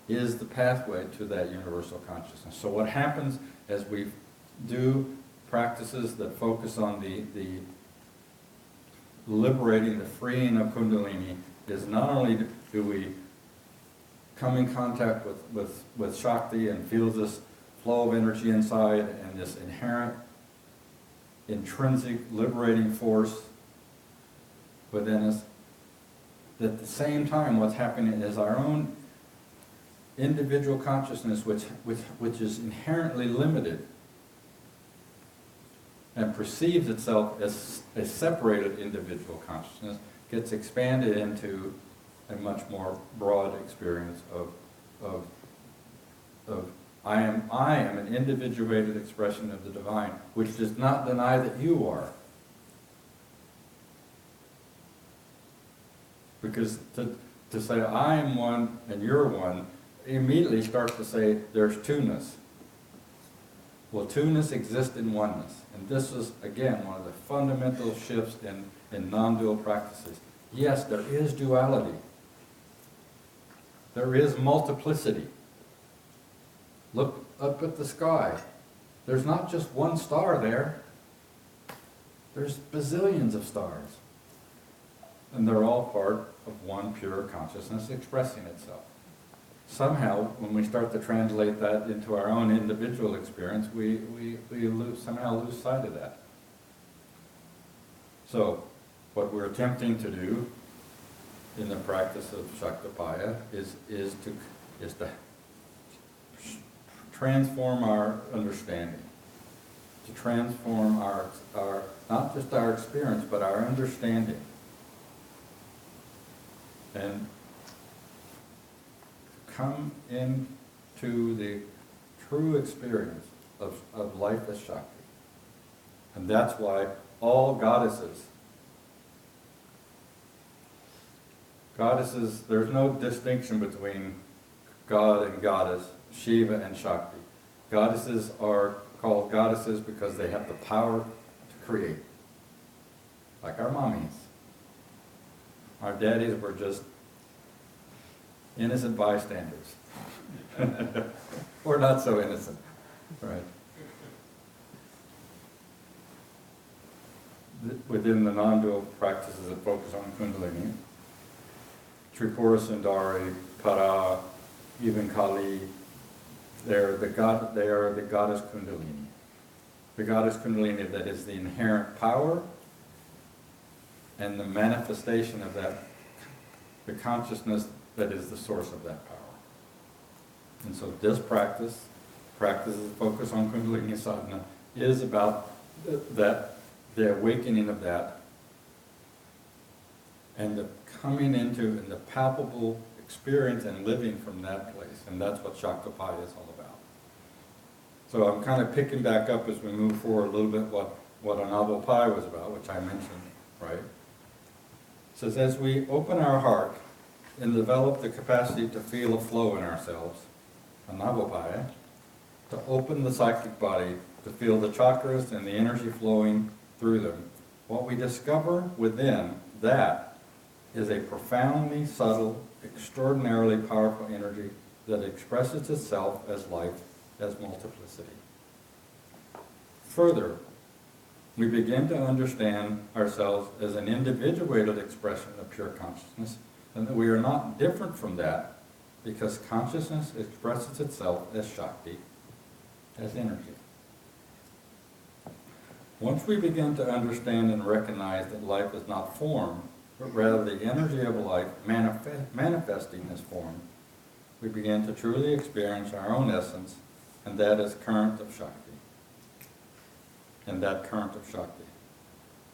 is the pathway to that universal consciousness. So what happens as we do practices that focus on the liberating, the freeing of Kundalini, is not only do we come in contact with Shakti and feel this flow of energy inside and this inherent, intrinsic, liberating force within us, at the same time what's happening is our own individual consciousness, which is inherently limited and perceives itself as a separated individual consciousness, gets expanded into a much more broad experience of I am an individuated expression of the divine, which does not deny that you are. Because to say I am one and you're one immediately starts to say there's two-ness. Well, two-ness exists in oneness. And this is, again, one of the fundamental shifts in non-dual practices. Yes, there is duality. There is multiplicity. Look up at the sky. There's not just one star there. There's bazillions of stars. And they're all part of one pure consciousness expressing itself. Somehow, when we start to translate that into our own individual experience, we somehow lose sight of that. So, what we're attempting to do in the practice of Shaktapaya is to transform our understanding, to transform our not just our experience, but our understanding. And come into the true experience of life as Shakti. And that's why all goddesses, there's no distinction between God and goddess, Shiva and Shakti. Goddesses are called goddesses because they have the power to create. Like our mommies. Our daddies were just innocent bystanders. Or not so innocent, right? Within the non-dual practices that focus on Kundalini, Tripura Sundari, Para, even Kali, they are the goddess Kundalini. The goddess Kundalini that is the inherent power and the manifestation of that, the consciousness that is the source of that power. And so this practices focus on Kundalini Sadhana, is about the awakening of that, and the coming into and the palpable experience and living from that place. And that's what Shaktapaya is all about. So I'm kind of picking back up as we move forward a little bit what Anavapaya was about, which I mentioned, right? It says, as we open our heart and develop the capacity to feel a flow in ourselves, Anavapaya, to open the psychic body, to feel the chakras and the energy flowing through them, what we discover within that is a profoundly subtle, extraordinarily powerful energy that expresses itself as life, as multiplicity. Further, we begin to understand ourselves as an individuated expression of pure consciousness, and that we are not different from that, because consciousness expresses itself as Shakti, as energy. Once we begin to understand and recognize that life is not form, but rather the energy of life manifesting as form, we begin to truly experience our own essence, and that is current of Shakti. And that current of Shakti.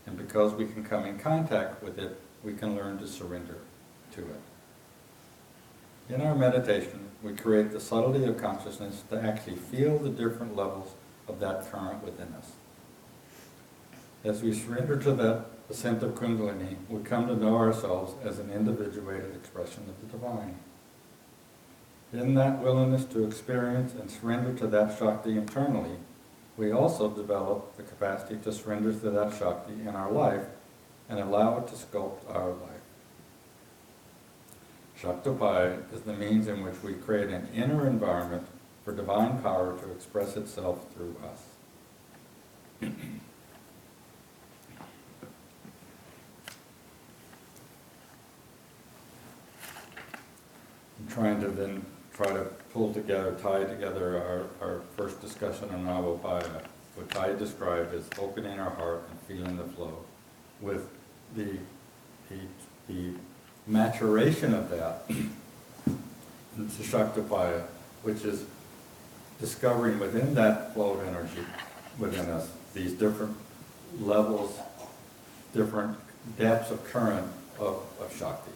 And because we can come in contact with it, we can learn to surrender to it. In our meditation, we create the subtlety of consciousness to actually feel the different levels of that current within us. As we surrender to that ascent of Kundalini, we come to know ourselves as an individuated expression of the divine. In that willingness to experience and surrender to that Shakti internally, we also develop the capacity to surrender to that Shakti in our life and allow it to sculpt our life. Shaktopaya is the means in which we create an inner environment for divine power to express itself through us. I'm trying to then try to tie together our first discussion on Navopaya, which I described as opening our heart and feeling the flow, with the maturation of that into Shaktopaya, which is discovering within that flow of energy within us these different levels, different depths of current of Shakti.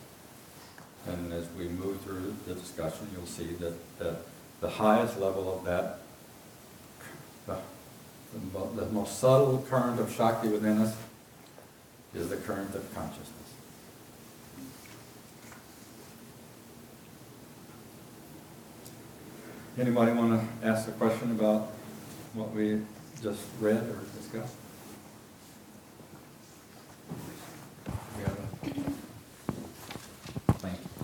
And as we move through the discussion, you'll see that the highest level of that, the most subtle current of Shakti within us is the current of consciousness. Anybody want to ask a question about what we just read or discussed? We have a thank you.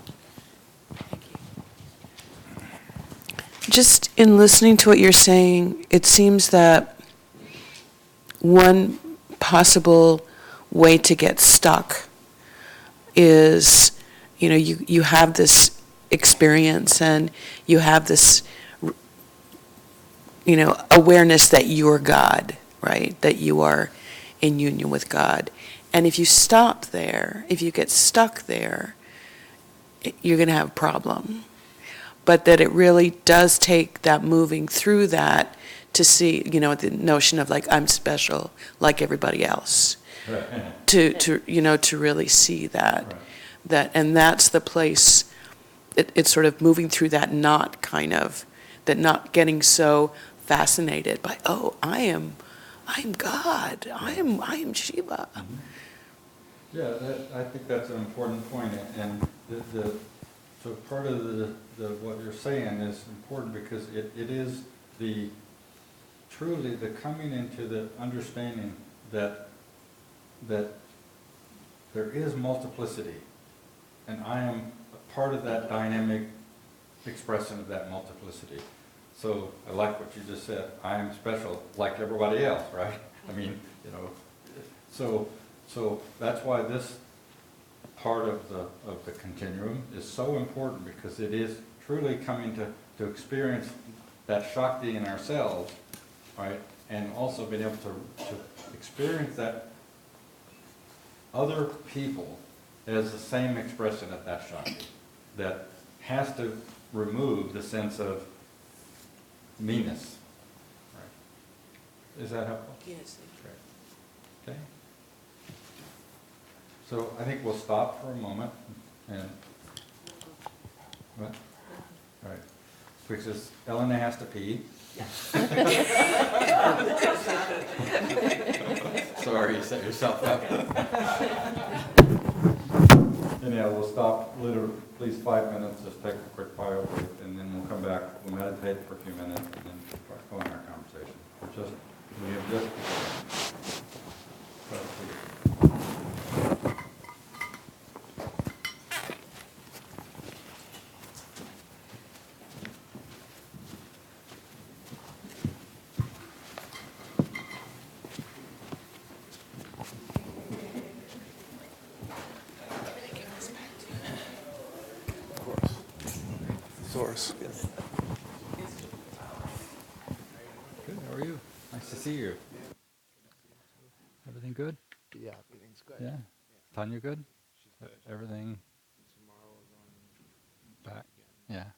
Just in listening to what you're saying, it seems that one possible way to get stuck is, you have this experience and you have this, awareness that you're God, right? That you are in union with God. And if you stop there, if you get stuck there, you're going to have a problem. But that it really does take that moving through that to see, the notion of like, I'm special like everybody else. Right. to really see that. Right. And that's the place, it's sort of moving through that not getting so fascinated by, oh, I am God, I am Shiva. Mm-hmm. Yeah, I think that's an important point, and so part of what you're saying is important because it is truly the coming into the understanding that there is multiplicity, and I am a part of that dynamic expression of that multiplicity. So I like what you just said. I am special like everybody else, right? I mean, so that's why this part of the continuum is so important, because it is truly coming to experience that Shakti in ourselves, right? And also being able to experience that other people as the same expression of that Shakti that has to remove the sense of meanness. Right? Is that helpful? Yes. Great. Okay. So I think we'll stop for a moment and what? All right. Because Elena has to pee. Sorry, you set yourself up. Anyhow, we'll stop literally, please, 5 minutes, just take a quick bio break, and then we'll come back, we'll meditate for a few minutes, and then go on our conversation. We have just Source. Good, how are you? Nice to see you. Everything good? Yeah, everything's good. Yeah? Tanya good? She's good. Everything Tomorrow we're going back? again. Yeah.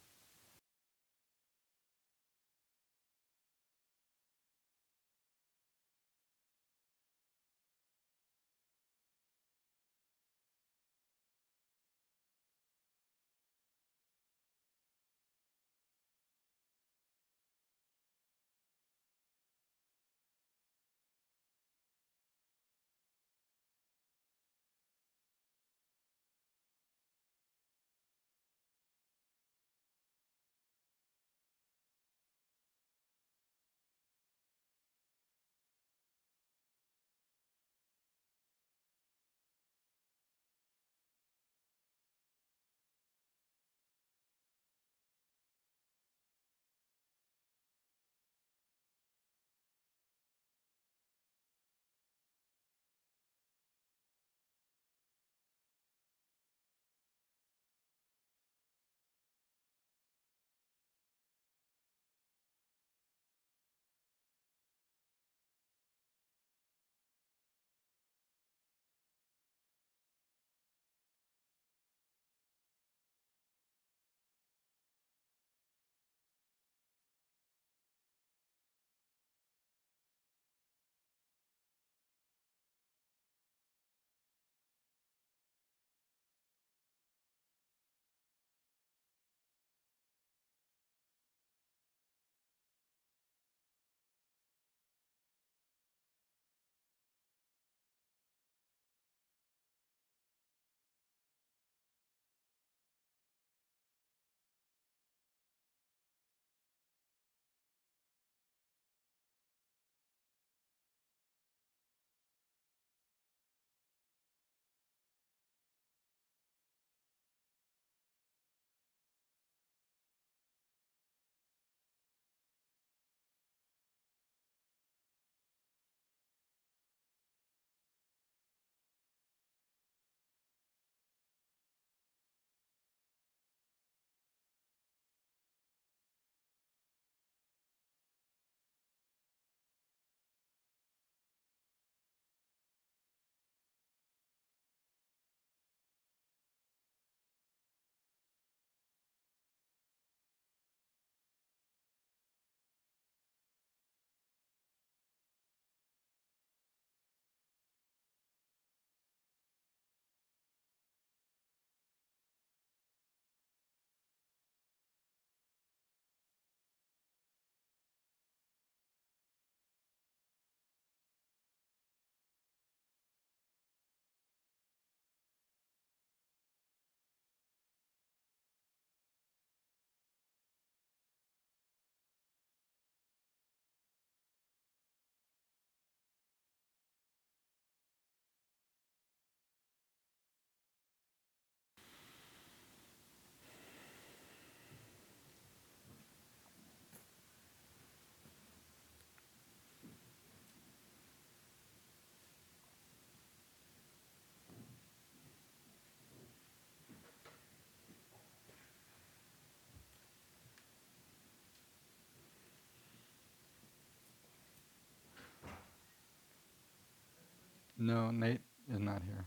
No, Nate is not here.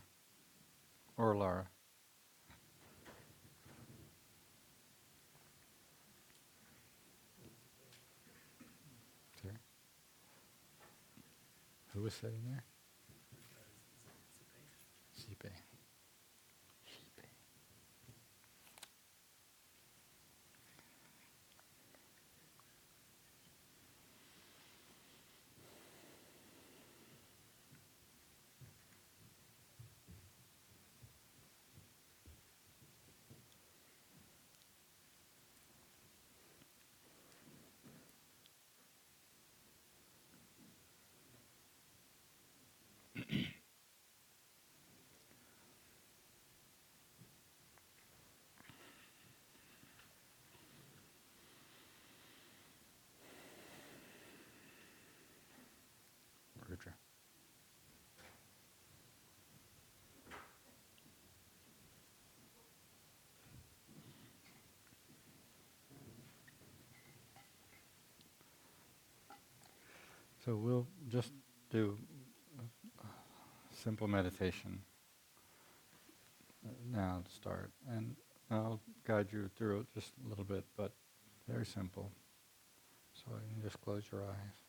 Or Laura. There. Who was sitting there? Sipe. Sipe. Rudra. So we'll just do simple meditation now to start. And I'll guide you through it just a little bit, but very simple. So you can just close your eyes.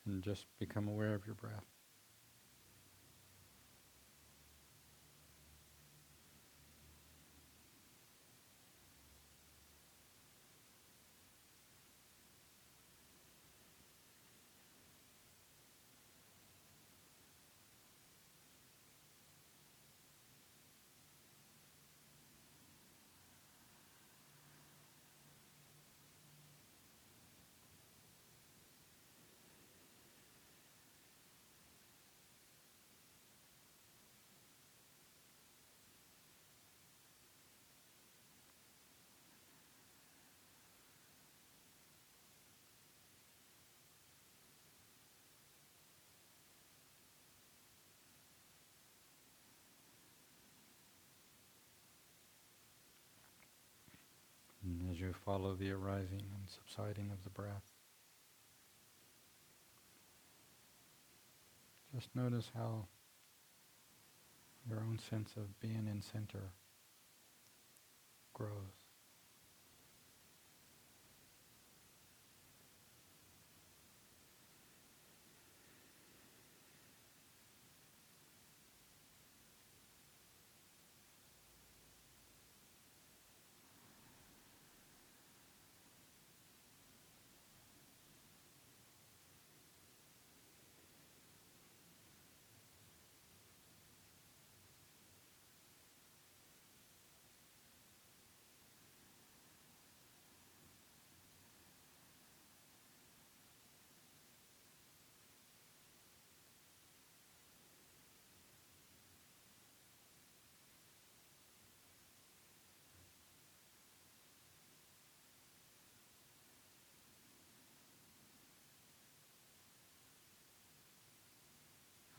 And just become aware of your breath. And as you follow the arising and subsiding of the breath, just notice how your own sense of being in center grows.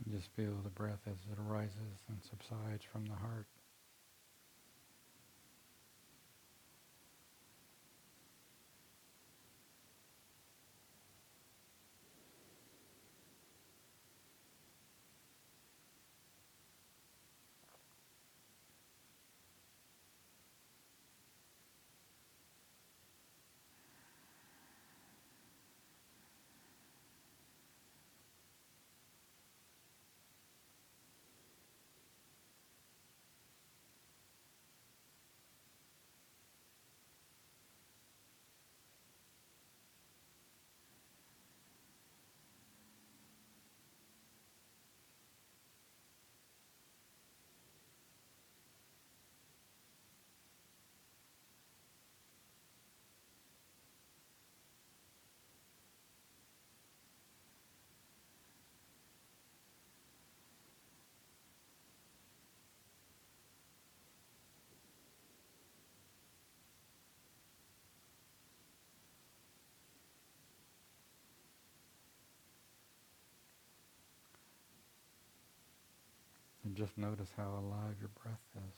And just feel the breath as it arises and subsides from the heart. just notice how alive your breath is.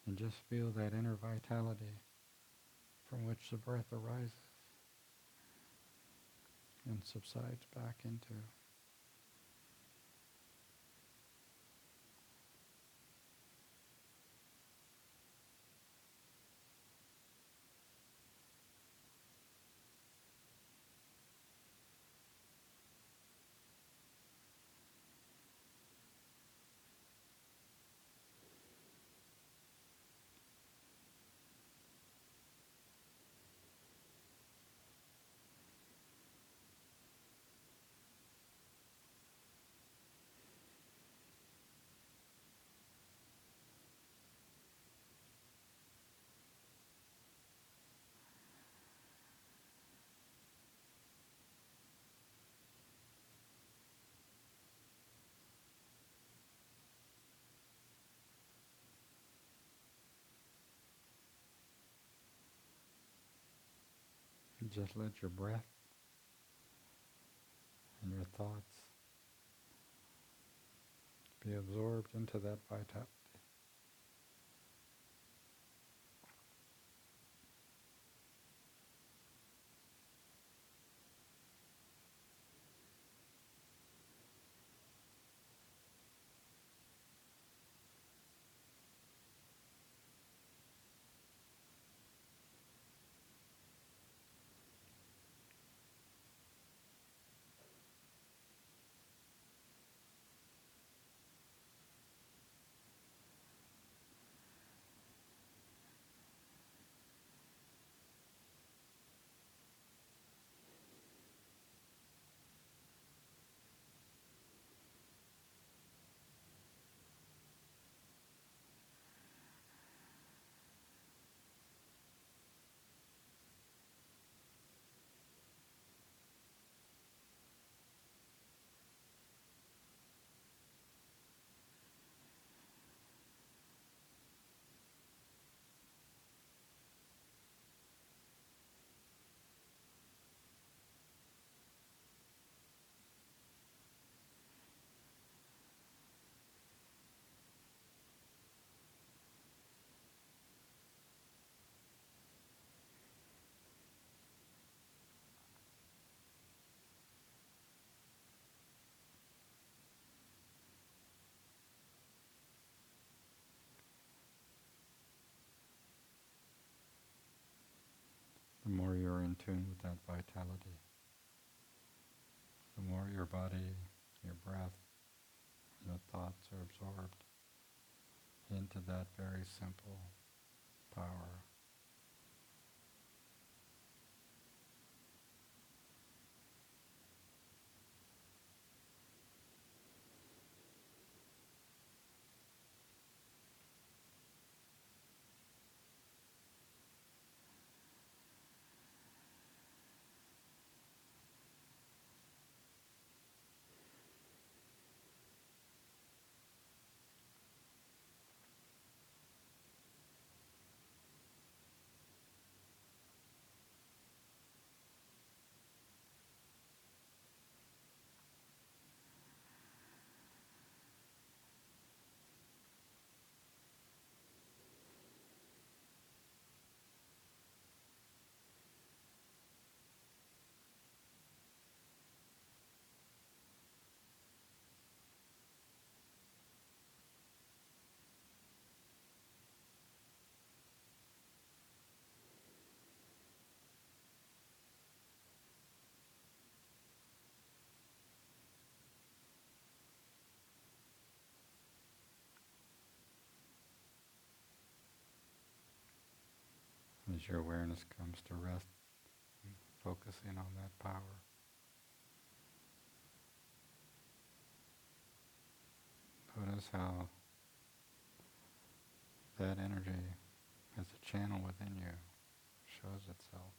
And just feel that inner vitality from which the breath arises and subsides back into. And just let your breath and your thoughts be absorbed into that vitality. The more you're in tune with that vitality, the more your body, your breath, your thoughts are absorbed into that very simple power. as your awareness comes to rest, focusing on that power. Notice how that energy, as a channel within you, shows itself.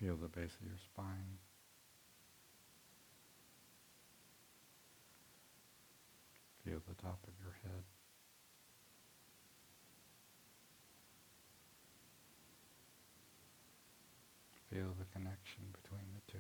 Feel the base of your spine. Feel the top of your head. Feel the connection between the two.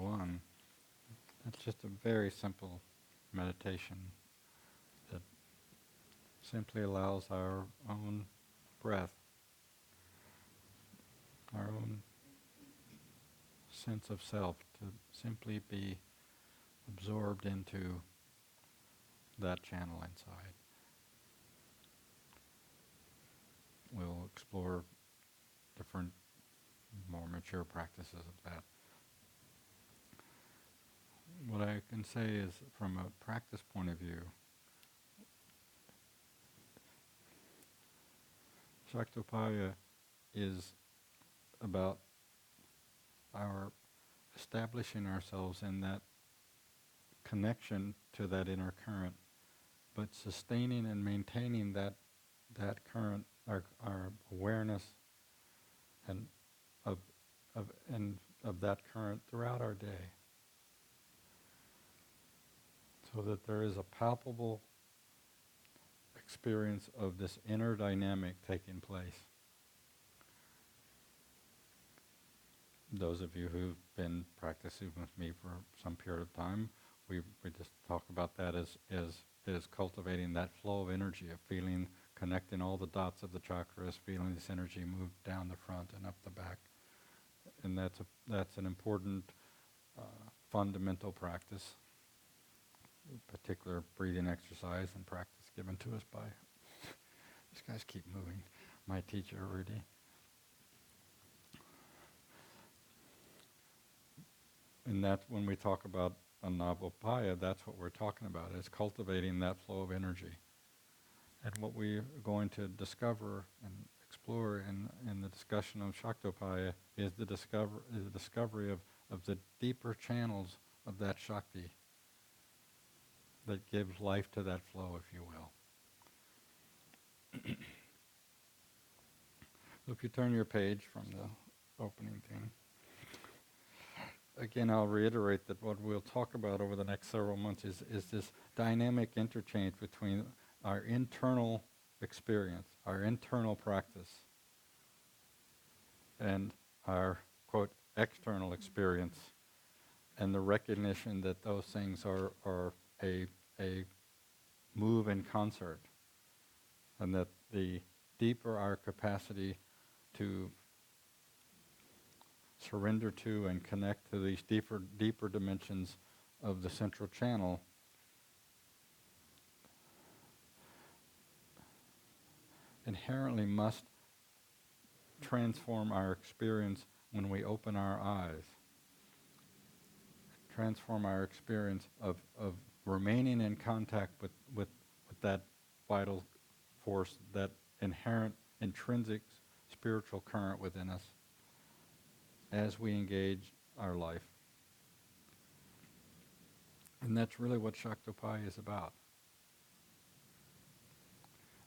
one. It's just a very simple meditation that simply allows our own breath, our own sense of self to simply be absorbed into that channel inside. We'll explore different, more mature practices of that. What I can say is, from a practice point of view, Shaktopaya is about our establishing ourselves in that connection to that inner current, but sustaining and maintaining that current, our awareness and of of that current throughout our day, so that there is a palpable experience of this inner dynamic taking place. Those of you who've been practicing with me for some period of time, we just talk about that as cultivating that flow of energy, of feeling, connecting all the dots of the chakras, feeling this energy move down the front and up the back. And that's an important fundamental practice, particular breathing exercise and practice given to us by, these guys keep moving, my teacher, Rudy. And that's when we talk about Anavapaya, that's what we're talking about, is cultivating that flow of energy. And what we're going to discover and explore in the discussion of Shaktopaya is the discovery of the deeper channels of that Shakti that gives life to that flow, if you will. So if you turn your page from the opening thing, again, I'll reiterate that what we'll talk about over the next several months is this dynamic interchange between our internal experience, our internal practice, and our, quote, external experience, and the recognition that those things are a move in concert, and that the deeper our capacity to surrender to and connect to these deeper dimensions of the central channel, inherently must transform our experience when we open our eyes. Transform our experience of remaining in contact with that vital force, that inherent, intrinsic spiritual current within us as we engage our life. And that's really what Shaktopaya is about.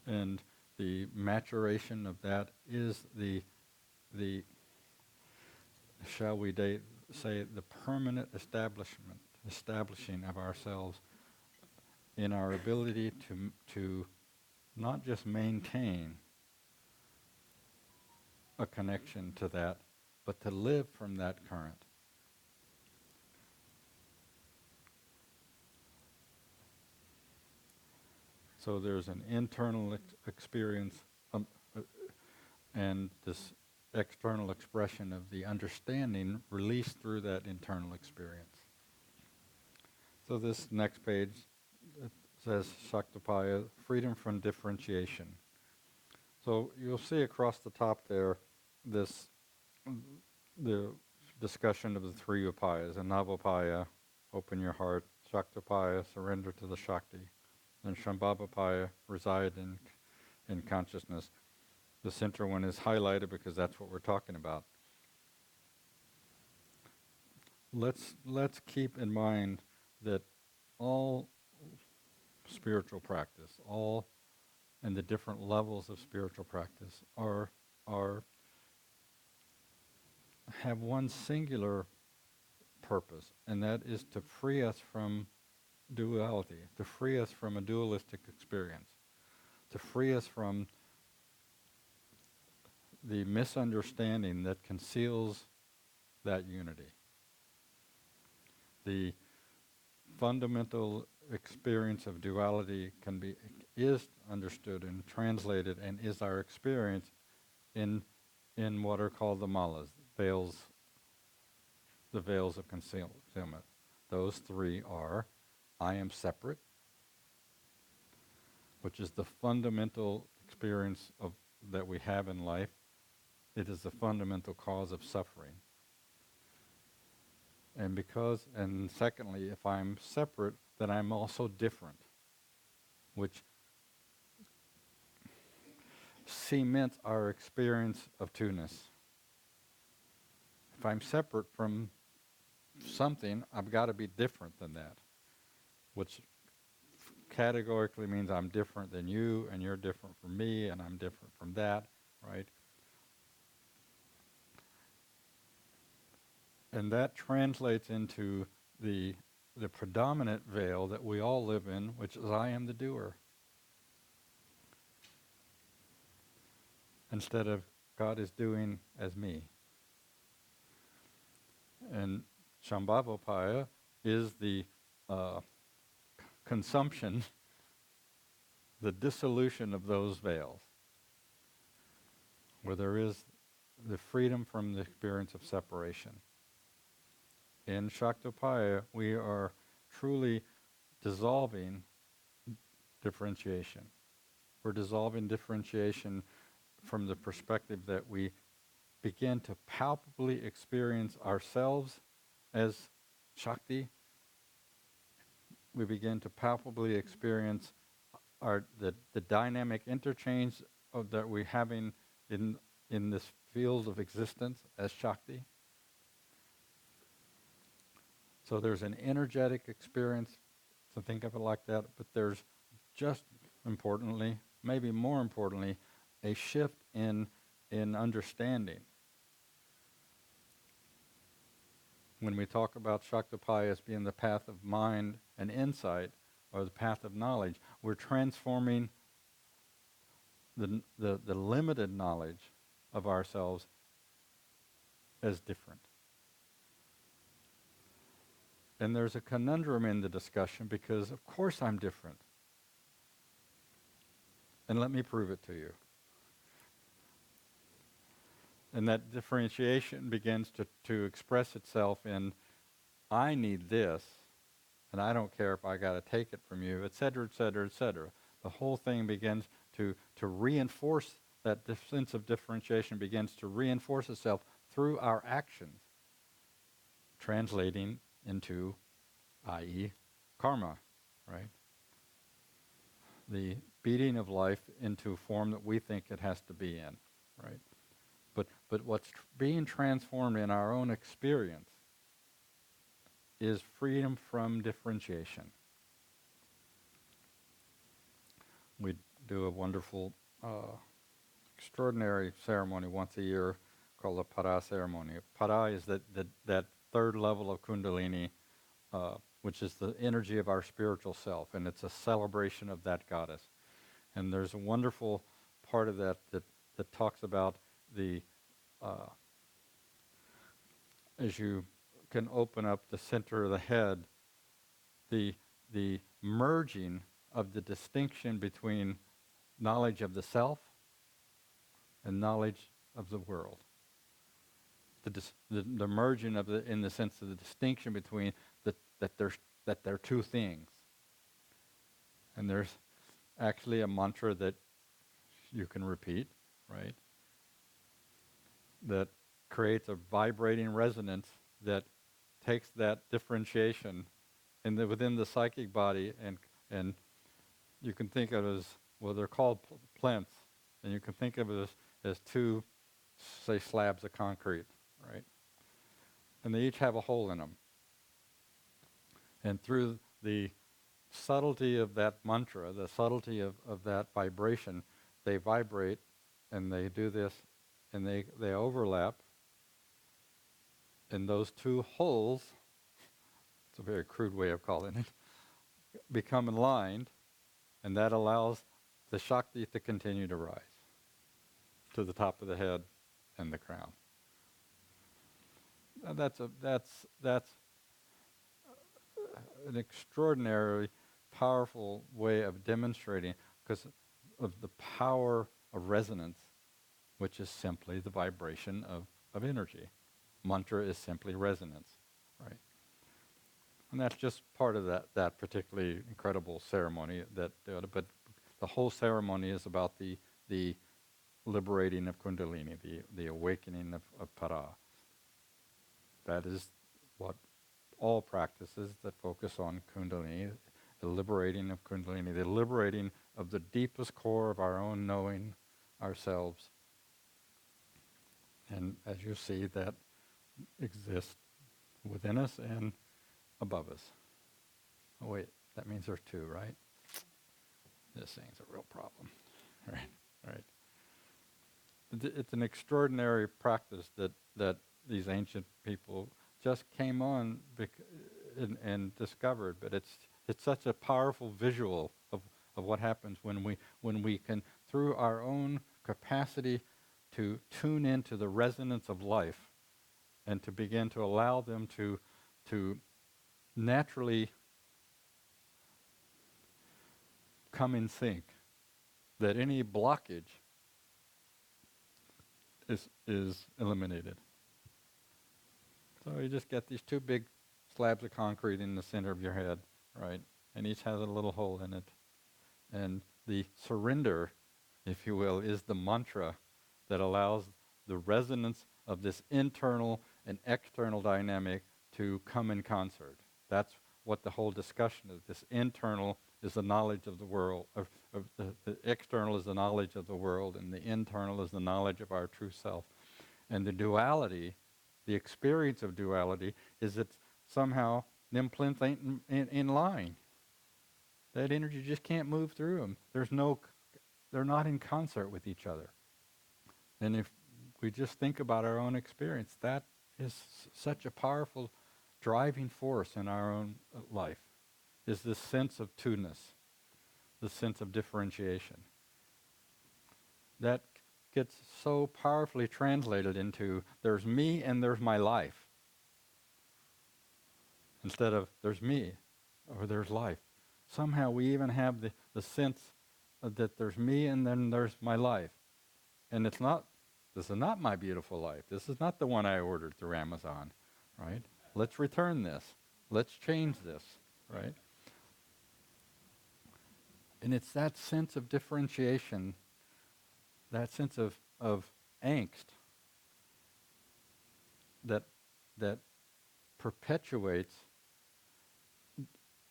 And the maturation of that is the shall we say, the permanent establishing of ourselves in our ability to not just maintain a connection to that, but to live from that current. So there's an internal experience and this external expression of the understanding released through that internal experience. So this next page, it says Shaktopaya, freedom from differentiation. So you'll see across the top there the discussion of the three upayas, Anavapaya, open your heart, Shaktopaya, surrender to the Shakti, and Shambhavapaya, reside in consciousness. The center one is highlighted because that's what we're talking about. Let's keep in mind that all spiritual practice, all and the different levels of spiritual practice are have one singular purpose, and that is to free us from duality, to free us from a dualistic experience, to free us from the misunderstanding that conceals that unity. the fundamental experience of duality is understood and translated and is our experience in what are called the malas, veils, the veils of concealment. Those three are: I am separate, which is the fundamental experience of that we have in life. It is the fundamental cause of suffering. And secondly, if I'm separate, then I'm also different, which cements our experience of two-ness. If I'm separate from something, I've got to be different than that, which categorically means I'm different than you, and you're different from me, and I'm different from that, right? And that translates into the predominant veil that we all live in, which is I am the doer. Instead of God is doing as me. And Shambhavopaya is the consumption, the dissolution of those veils, where there is the freedom from the experience of separation. In Shaktopaya, we are truly dissolving differentiation. We're dissolving differentiation from the perspective that we begin to palpably experience ourselves as Shakti. We begin to palpably experience the dynamic interchange that we're having in this field of existence as Shakti. So there's an energetic experience, to think of it like that, but there's just importantly, maybe more importantly, a shift in understanding. When we talk about Shaktopaya as being the path of mind and insight, or the path of knowledge, we're transforming the limited knowledge of ourselves as different. And there's a conundrum in the discussion because, of course, I'm different. And let me prove it to you. And that differentiation begins to express itself in, I need this, and I don't care if I got to take it from you, et cetera, et cetera, et cetera. The whole thing begins to reinforce that sense of differentiation, begins to reinforce itself through our actions, translating into, i.e., karma, right? The beating of life into form that we think it has to be in, right? But what's being transformed in our own experience is freedom from differentiation. We do a wonderful, extraordinary ceremony once a year called the Para ceremony. Para is that third level of Kundalini, which is the energy of our spiritual self, and it's a celebration of that goddess. And there's a wonderful part of that talks about the as you can open up the center of the head, the merging of the distinction between knowledge of the self and knowledge of the world. The merging of in the sense of the distinction between that they're two things. And there's actually a mantra that you can repeat, right? That creates a vibrating resonance that takes that differentiation within the psychic body, and you can think of it as, well, they're called plinths, and you can think of it as two, say, slabs of concrete, right? And they each have a hole in them. And through the subtlety of that mantra, the subtlety of that vibration, they vibrate, and they do this, and they overlap, and those two holes, it's a very crude way of calling it, become aligned, and that allows the Shakti to continue to rise to the top of the head and the crown. And that's an extraordinarily powerful way of demonstrating, because of the power of resonance, which is simply the vibration of energy. Mantra is simply resonance, right? And that's just part of that particularly incredible ceremony. But the whole ceremony is about the liberating of Kundalini, the awakening of Para. That is what all practices that focus on Kundalini, the liberating of Kundalini, the liberating of the deepest core of our own knowing ourselves. And as you see, that exists within us and above us. Oh wait, that means there's two, right? This thing's a real problem. Right. It's an extraordinary practice that these ancient people just came on and discovered, but it's such a powerful visual of what happens when we can, through our own capacity to tune into the resonance of life and to begin to allow them to naturally come in sync, that any blockage is eliminated. So you just get these two big slabs of concrete in the center of your head, right? And each has a little hole in it. And the surrender, if you will, is the mantra that allows the resonance of this internal and external dynamic to come in concert. That's what the whole discussion is. This internal is the knowledge of the world, the external is the knowledge of the world, and the internal is the knowledge of our true self. And the duality, the experience of duality, is that somehow them plinths ain't in line. That energy just can't move through them. They're not in concert with each other. And if we just think about our own experience, that is such a powerful driving force in our own life, is this sense of two-ness, the sense of differentiation. That gets so powerfully translated into there's me and there's my life, instead of there's me or there's life. Somehow we even have the sense that there's me and then there's my life. And this is not my beautiful life. This is not the one I ordered through Amazon, right? Let's return this. Let's change this, right? And it's that sense of differentiation, that sense of angst that perpetuates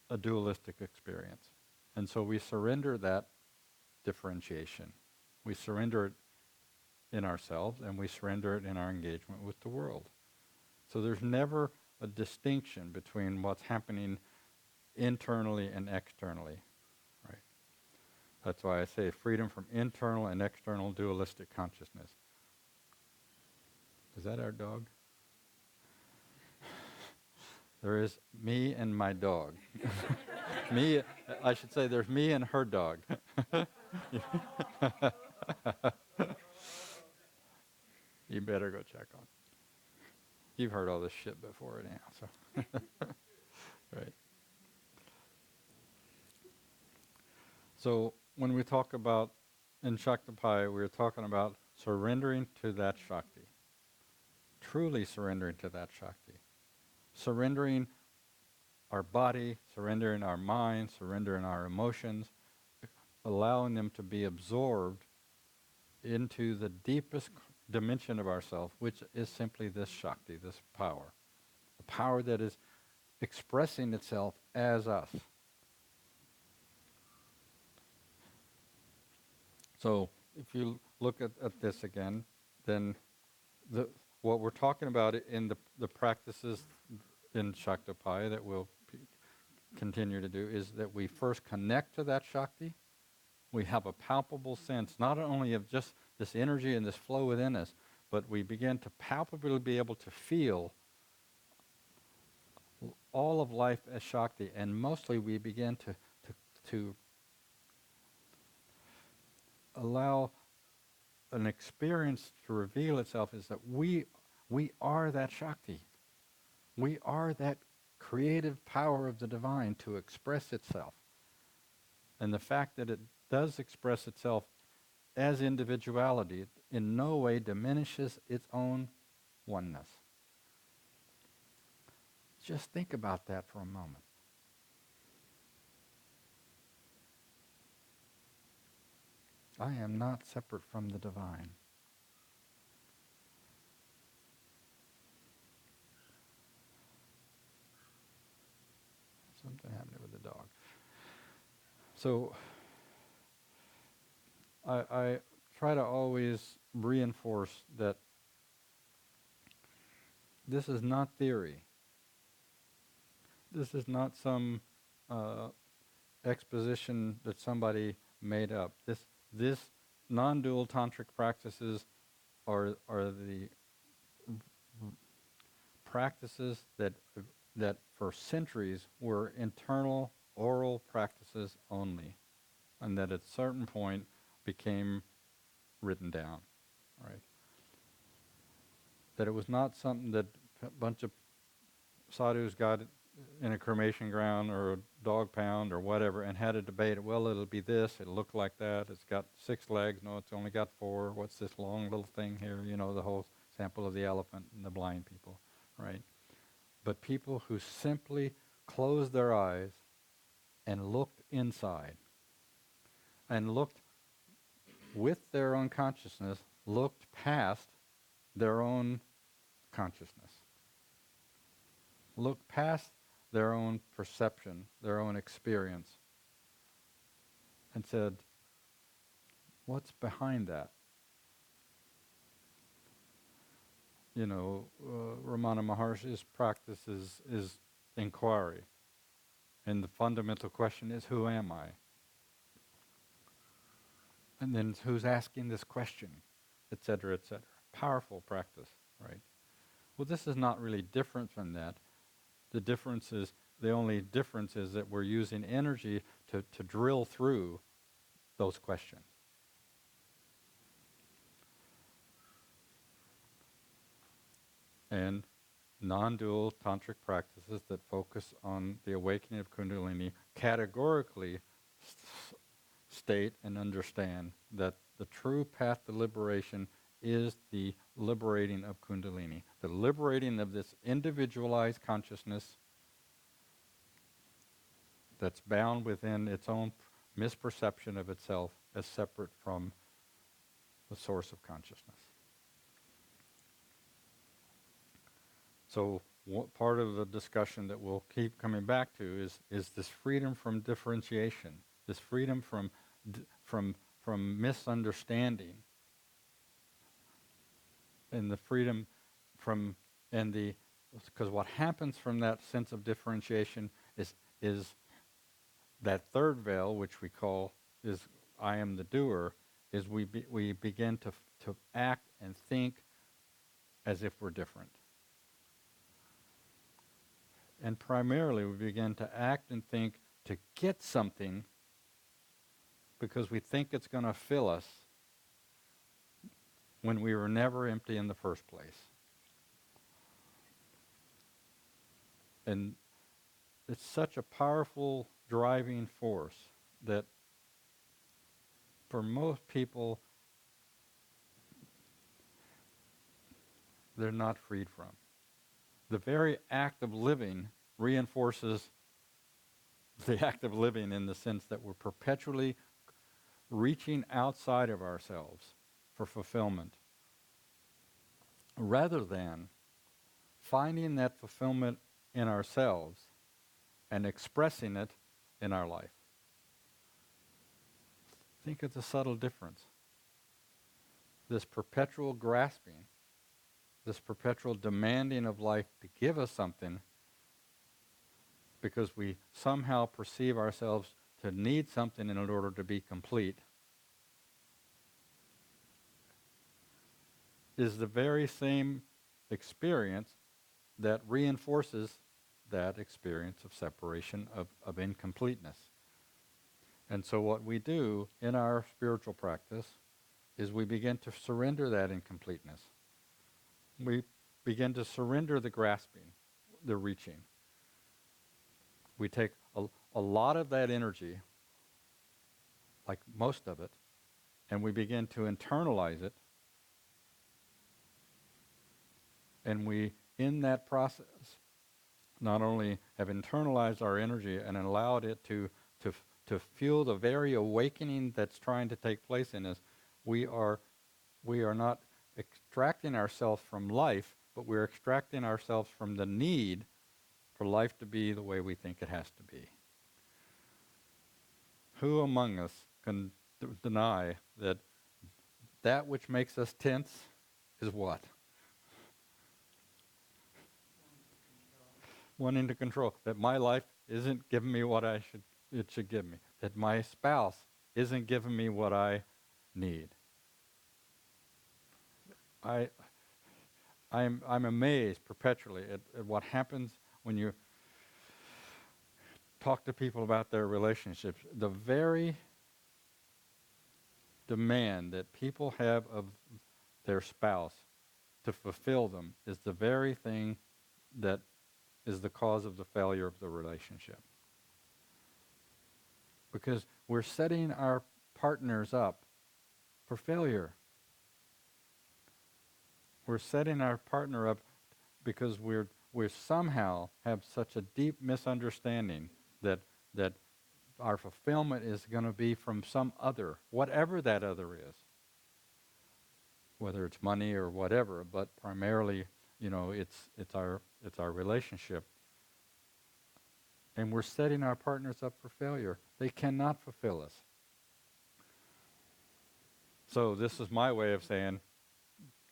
a dualistic experience. And so we surrender that differentiation. We surrender it in ourselves, and we surrender it in our engagement with the world. So there's never a distinction between what's happening internally and externally, right? That's why I say freedom from internal and external dualistic consciousness. Is that our dog? There is me and my dog. I should say there's me and her dog. You better go check on. You've heard all this shit before anyhow, so. Right. So when we talk about, in Shaktipai, we're talking about surrendering to that Shakti. Truly surrendering to that Shakti. Surrendering our body, surrendering our mind, surrendering our emotions, allowing them to be absorbed into the deepest dimension of ourself, which is simply this Shakti, this power. The power that is expressing itself as us. So if you look at this again, then what we're talking about in the practices in Shaktipai that we'll continue to do is that we first connect to that Shakti. We have a palpable sense, not only of just this energy and this flow within us, but we begin to palpably be able to feel all of life as Shakti, and mostly we begin to allow an experience to reveal itself is that we are that Shakti. We are that creative power of the divine to express itself. And the fact that it does express itself as individuality in no way diminishes its own oneness. Just think about that for a moment. I am not separate from the divine. Something happening with the dog. So I try to always reinforce that this is not theory. This is not some exposition that somebody made up. This non-dual tantric practices are the practices that for centuries were internal oral practices only, and that at a certain point became written down, right? That it was not something that a bunch of sadhus got in a cremation ground or a dog pound or whatever and had a debate. Well, it'll be this, it'll look like that, it's got 6 legs, no, it's only got 4, what's this long little thing here, the whole sample of the elephant and the blind people, right? But people who simply closed their eyes and looked inside and looked with their own consciousness, looked past their own consciousness, looked past their own perception, their own experience, and said, what's behind that? Ramana Maharshi's practice is inquiry. And the fundamental question is, who am I? And then who's asking this question, et cetera, et cetera. Powerful practice, right? Well, this is not really different from that. The only difference is that we're using energy to drill through those questions. And non-dual tantric practices that focus on the awakening of Kundalini categorically state and understand that the true path to liberation is the liberating of Kundalini, the liberating of this individualized consciousness that's bound within its own misperception of itself as separate from the source of consciousness. So part of the discussion that we'll keep coming back to is this freedom from differentiation, this freedom from misunderstanding, and the freedom from because what happens from that sense of differentiation is that third veil, which we call is I am the doer, is we begin to act and think as if we're different. And primarily we begin to act and think to get something because we think it's going to fill us when we were never empty in the first place. And it's such a powerful driving force that for most people they're not freed from. The very act of living reinforces the act of living in the sense that we're perpetually reaching outside of ourselves for fulfillment, rather than finding that fulfillment in ourselves and expressing it in our life. Think of the subtle difference. This perpetual grasping, this perpetual demanding of life to give us something because we somehow perceive ourselves to need something in order to be complete, is the very same experience that reinforces that experience of separation, of incompleteness. And so what we do in our spiritual practice is we begin to surrender that incompleteness. We begin to surrender the grasping, the reaching. we take a lot of that energy, like most of it, and we begin to internalize it. And we, in that process, not only have internalized our energy and allowed it to feel the very awakening that's trying to take place in us, we are not extracting ourselves from life, but we're extracting ourselves from the need for life to be the way we think it has to be. Who among us can deny that which makes us tense is what? Wanting to control. That my life isn't giving me what it should give me. That my spouse isn't giving me what I need. I'm amazed perpetually at what happens when you talk to people about their relationships. The very demand that people have of their spouse to fulfill them is the very thing that is the cause of the failure of the relationship. Because we're setting our partners up for failure. We're setting our partner up because we somehow have such a deep misunderstanding that our fulfillment is going to be from some other, whatever that other is. Whether it's money or whatever, but primarily, it's our relationship. And we're setting our partners up for failure. They cannot fulfill us. So this is my way of saying,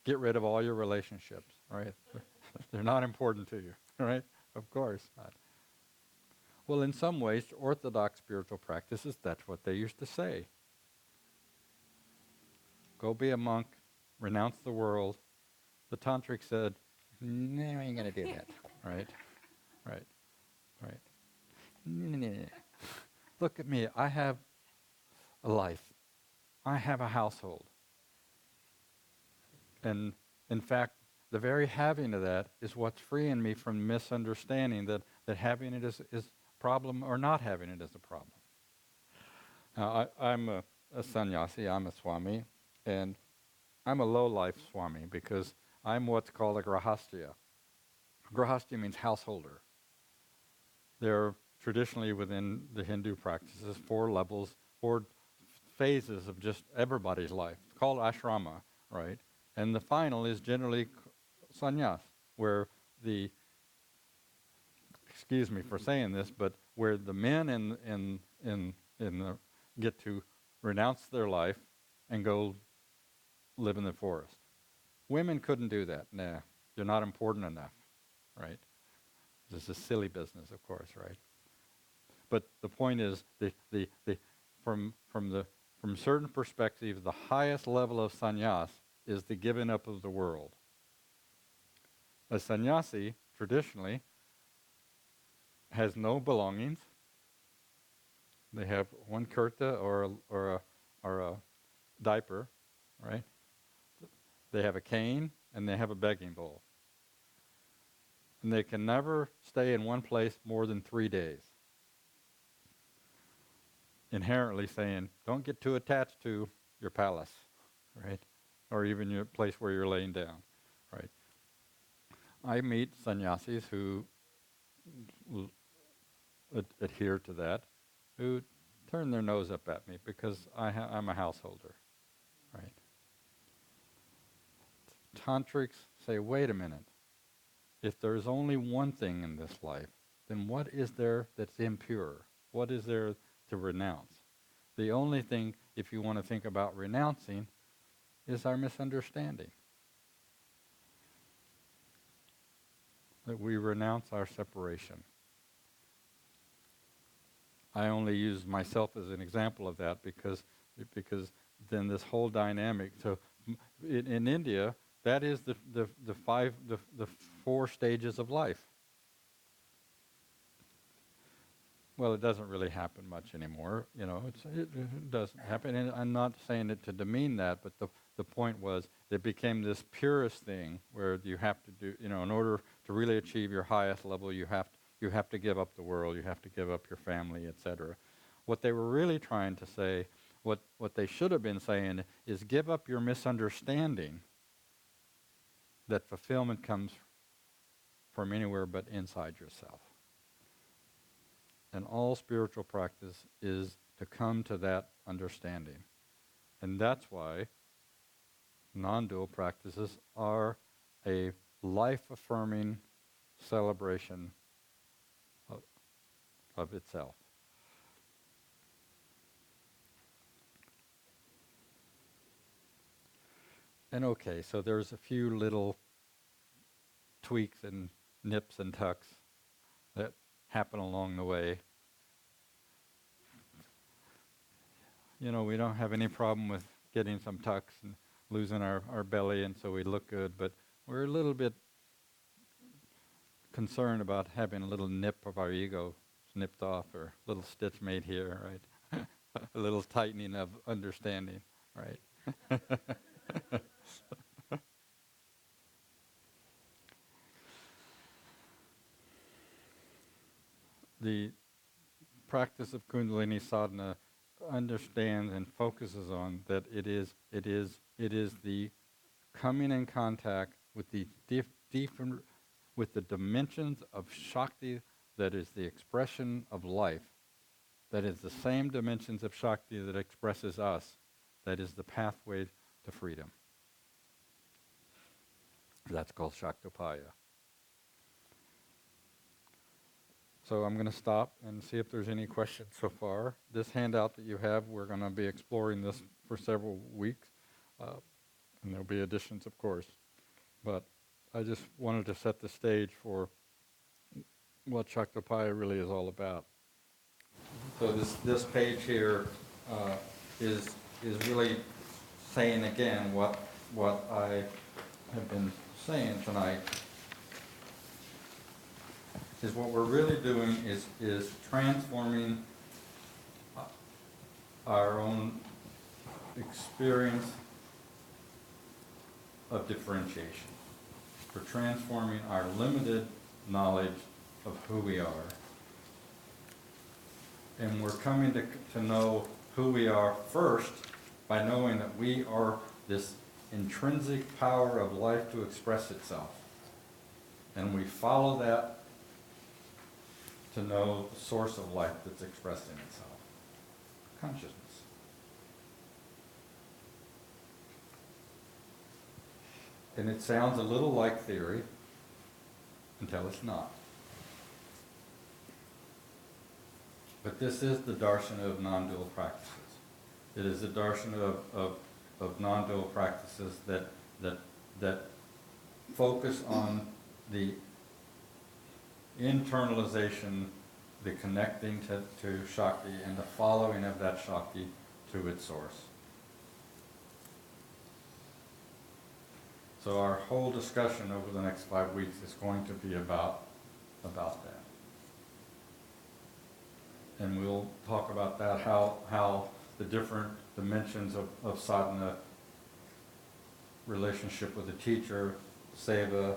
get rid of all your relationships, right? They're not important to you, right? Of course not. Well, in some ways, Orthodox spiritual practices, that's what they used to say. Go be a monk, renounce the world. The tantric said, no, I ain't going to do that, right? Right, right. No. Look at me, I have a life. I have a household. And in fact, the very having of that is what's freeing me from misunderstanding that having it is a problem or not having it is a problem. Now, I'm a sannyasi, I'm a swami, and I'm a low-life swami because I'm what's called a grahastya. Grahastya means householder. There are traditionally within the Hindu practices 4 levels, 4 phases of just everybody's life. It's called ashrama, right? And the final is generally sannyas, where excuse me for saying this, but where the men get to renounce their life and go live in the forest. Women couldn't do that. Nah, they're not important enough, right? This is silly business, of course, right? But the point is, from certain perspectives, the highest level of sannyas is the giving up of the world. A sannyasi, traditionally, has no belongings. They have one kurta or a diaper, right? They have a cane and they have a begging bowl. And they can never stay in one place more than 3 days. Inherently saying, don't get too attached to your palace, right? Or even your place where you're laying down, right? I meet sannyasis who adhere to that, who turn their nose up at me because I'm a householder, right? Tantrics say, wait a minute. If there's only one thing in this life, then what is there that's impure? What is there to renounce? The only thing, if you want to think about renouncing, is our misunderstanding. That we renounce our separation. I only use myself as an example of that because then this whole dynamic. So in India, that is the 4 stages of life. Well, it doesn't really happen much anymore. It doesn't happen. And I'm not saying it to demean that, but the point was it became this purest thing where you have to do, in order to really achieve your highest level, you have you have to give up the world, you have to give up your family, etc. What they were really trying to say, what they should have been saying, is give up your misunderstanding that fulfillment comes from anywhere but inside yourself. And all spiritual practice is to come to that understanding. And that's why non-dual practices are a life-affirming celebration of itself. And okay, so there's a few little tweaks and nips and tucks that happen along the way. You know, we don't have any problem with getting some tucks and losing our belly, and so we look good, but we're a little bit concerned about having a little nip of our ego snipped off, or a little stitch made here, right? A little tightening of understanding, right? The practice of Kundalini Sadhana understands and focuses on that it is the coming in contact with the different, with the dimensions of Shakti that is the expression of life, that is the same dimensions of Shakti that expresses us, that is the pathway to freedom. That's called Shaktopaya. So I'm going to stop and see if there's any questions so far. This handout that you have, we're going to be exploring this for several weeks, and there'll be additions, of course. But I just wanted to set the stage for what Shaktopaya really is all about. So this page here is really saying again what I have been saying tonight. Is what we're really doing is transforming our own experience of differentiation. We're transforming our limited knowledge of who we are. And we're coming to know who we are first by knowing that we are this intrinsic power of life to express itself. And we follow that to know the source of life that's expressing itself. Consciousness. And it sounds a little like theory until it's not. But this is the darshan of non-dual practices. It is the darshan of non-dual practices that focus on the internalization, the connecting to Shakti, and the following of that Shakti to its source. So our whole discussion over the next 5 weeks is going to be about that. And we'll talk about that, how the different dimensions of sadhana, relationship with the teacher, seva,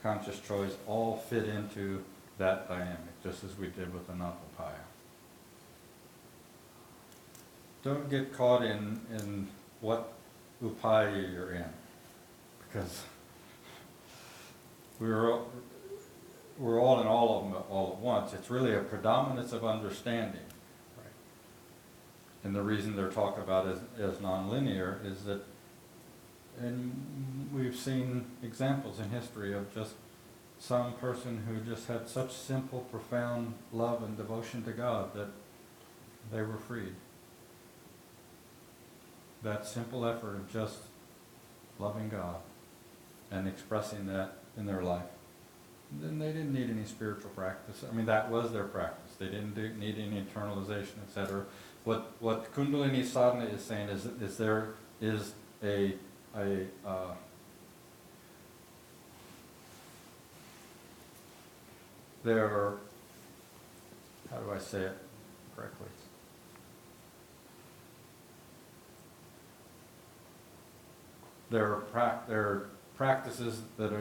conscious choice, all fit into that dynamic, just as we did with Anapapaya. Don't get caught in what upaya you're in, because we're all in all of them all at once. It's really a predominance of understanding. Right? And the reason they're talked about as nonlinear is that, and we've seen examples in history of just some person who just had such simple, profound love and devotion to God that they were freed. That simple effort of just loving God and expressing that in their life. Then they didn't need any spiritual practice. I mean, that was their practice. They didn't need any internalization, etc. What Kundalini Sadhana is saying is there is there are, how do I say it correctly? There are practices that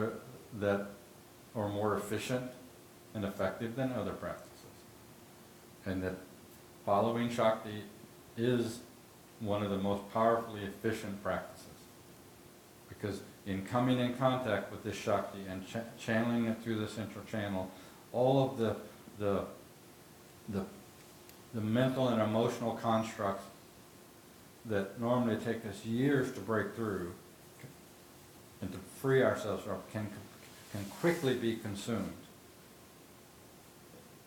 are more efficient and effective than other practices. And that following Shakti is one of the most powerfully efficient practices. Because in coming in contact with this Shakti and channeling it through the central channel, all of the mental and emotional constructs that normally take us years to break through and to free ourselves from can quickly be consumed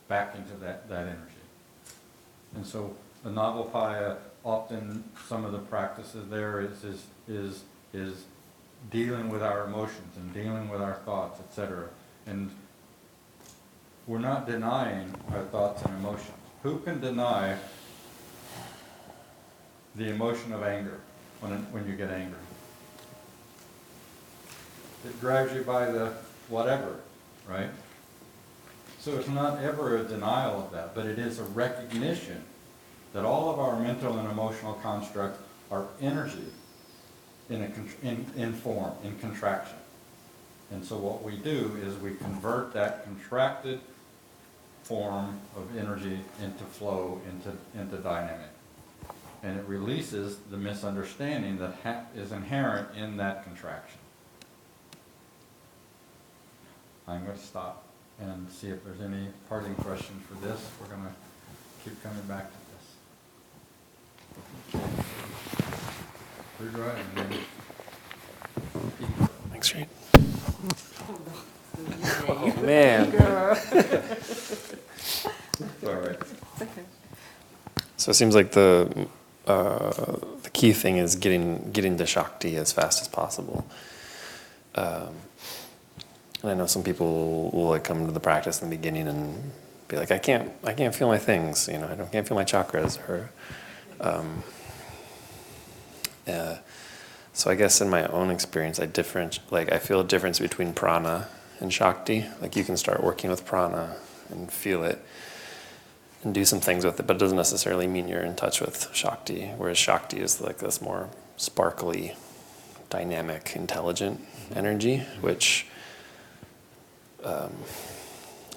back into that energy. And so the Navapaya, often some of the practices there is dealing with our emotions and dealing with our thoughts, etc. And we're not denying our thoughts and emotions. Who can deny the emotion of anger when you get angry? It grabs you by the whatever, right? So it's not ever a denial of that, but it is a recognition that all of our mental and emotional constructs are energy in form, in contraction. And so what we do is we convert that contracted form of energy into flow, into dynamic. And it releases the misunderstanding that is inherent in that contraction. I'm going to stop and see if there's any parting questions for this. We're going to keep coming back to this. Free drive and then Thanks, Reed. Oh, man. it's all right. So it seems like the key thing is getting to Shakti as fast as possible. And I know some people will like come to the practice in the beginning and be like, I can't feel my things, you know, can't feel my chakras, or so I guess in my own experience, I feel a difference between prana and Shakti. Like you can start working with prana and feel it and do some things with it, but it doesn't necessarily mean you're in touch with Shakti, whereas Shakti is like this more sparkly, dynamic, intelligent energy, which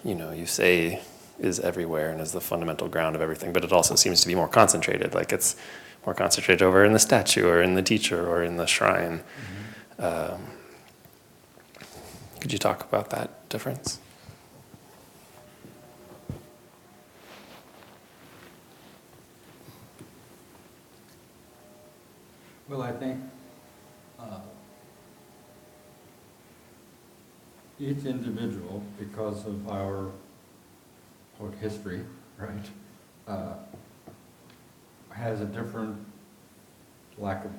you say is everywhere and is the fundamental ground of everything, but it also seems to be more concentrated. Like it's more concentrated over in the statue or in the teacher or in the shrine. Mm-hmm. Could you talk about that difference? Well, I think each individual, because of our history, right, has a different a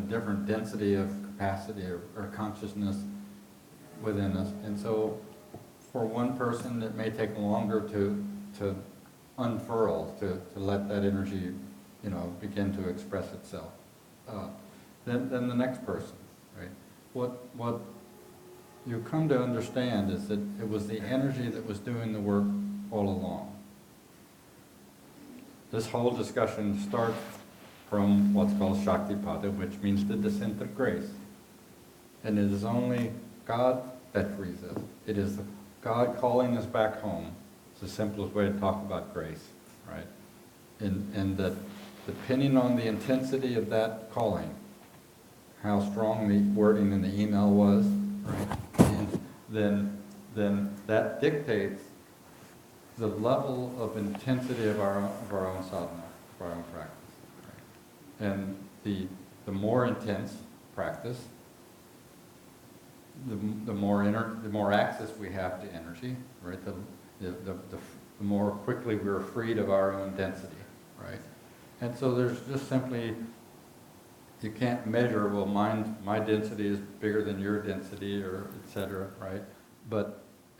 different density of capacity or consciousness within us. And so for one person, it may take longer to unfurl, to let that energy, begin to express itself than the next person, right? What you come to understand is that it was the energy that was doing the work all along. This whole discussion starts from what's called Shaktipada, which means the descent of grace. And it is only God that frees us. It is God calling us back home. It's the simplest way to talk about grace, right? And that depending on the intensity of that calling, how strong the wording in the email was, right? And then that dictates the level of intensity of our own sadhana, of our own practice. Right? And the more intense practice, the more access we have to energy, right? The more quickly we're freed of our own density, right? And so there's just simply, you can't measure, well, my density is bigger than your density, or et cetera, right?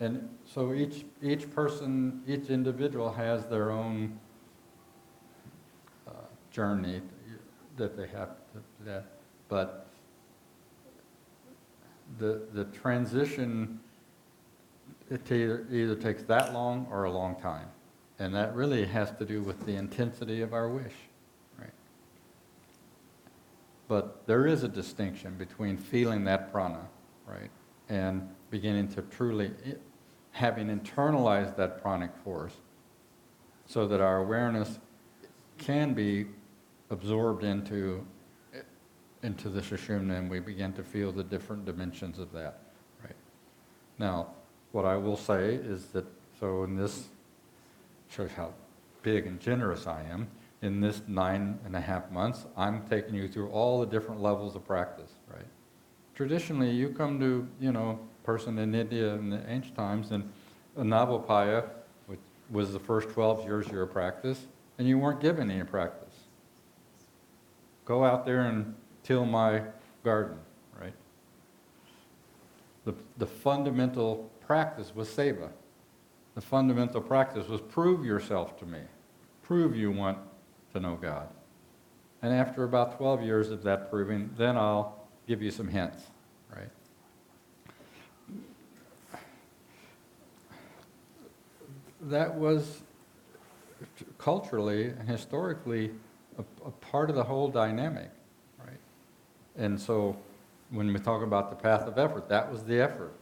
And so each person, each individual has their own journey that they have to that. But the transition, it either takes that long or a long time. And that really has to do with the intensity of our wish, right? But there is a distinction between feeling that prana, right, and beginning to truly having internalized that pranic force so that our awareness can be absorbed into the Sushumna, and we begin to feel the different dimensions of that. Right. Now, what I will say is that, so in this, shows how big and generous I am, in this 9.5 months, I'm taking you through all the different levels of practice, right? Traditionally, you come to, person in India in the ancient times, and a Navapaya, which was the first 12 years of your practice, and you weren't given any practice. Go out there and till my garden, right? The fundamental practice was seva. The fundamental practice was prove yourself to me. Prove you want to know God. And after about 12 years of that proving, then I'll give you some hints, right? That was culturally and historically a part of the whole dynamic, right? And so when we talk about the path of effort, that was the effort.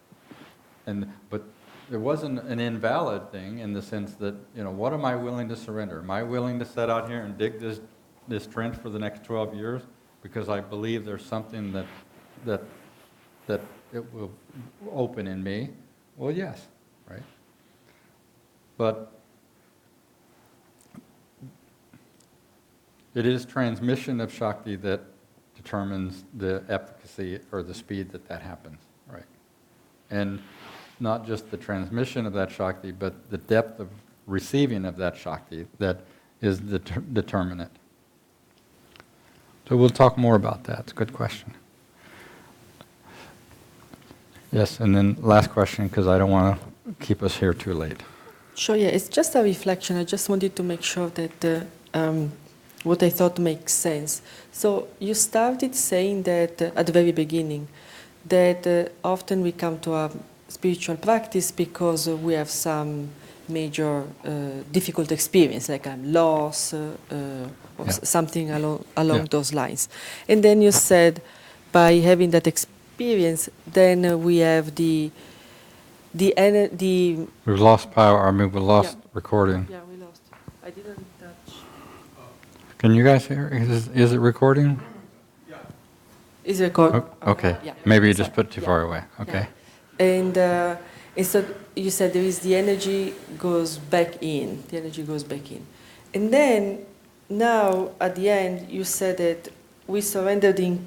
But it wasn't an invalid thing in the sense that, what am I willing to surrender? Am I willing to set out here and dig this trench for the next 12 years because I believe there's something that it will open in me? Well, yes, right? But it is transmission of Shakti that determines the efficacy or the speed that happens, right? And not just the transmission of that Shakti, but the depth of receiving of that Shakti that is the determinant. So we'll talk more about that. It's a good question. Yes, and then last question, because I don't want to keep us here too late. Sure, yeah, it's just a reflection. I just wanted to make sure that what I thought makes sense. So you started saying that at the very beginning, that often we come to a spiritual practice because we have some major difficult experience, like I'm lost or something along those lines. And then you said, by having that experience, then we have the We've lost power. We lost recording. Yeah, we lost. I didn't touch. Can you guys hear? Is it recording? Is it recording? Okay. Yeah. Maybe you just put it too far away. Okay. Yeah. And so you said there is the energy goes back in. The energy goes back in. And then now at the end you said that we surrendered in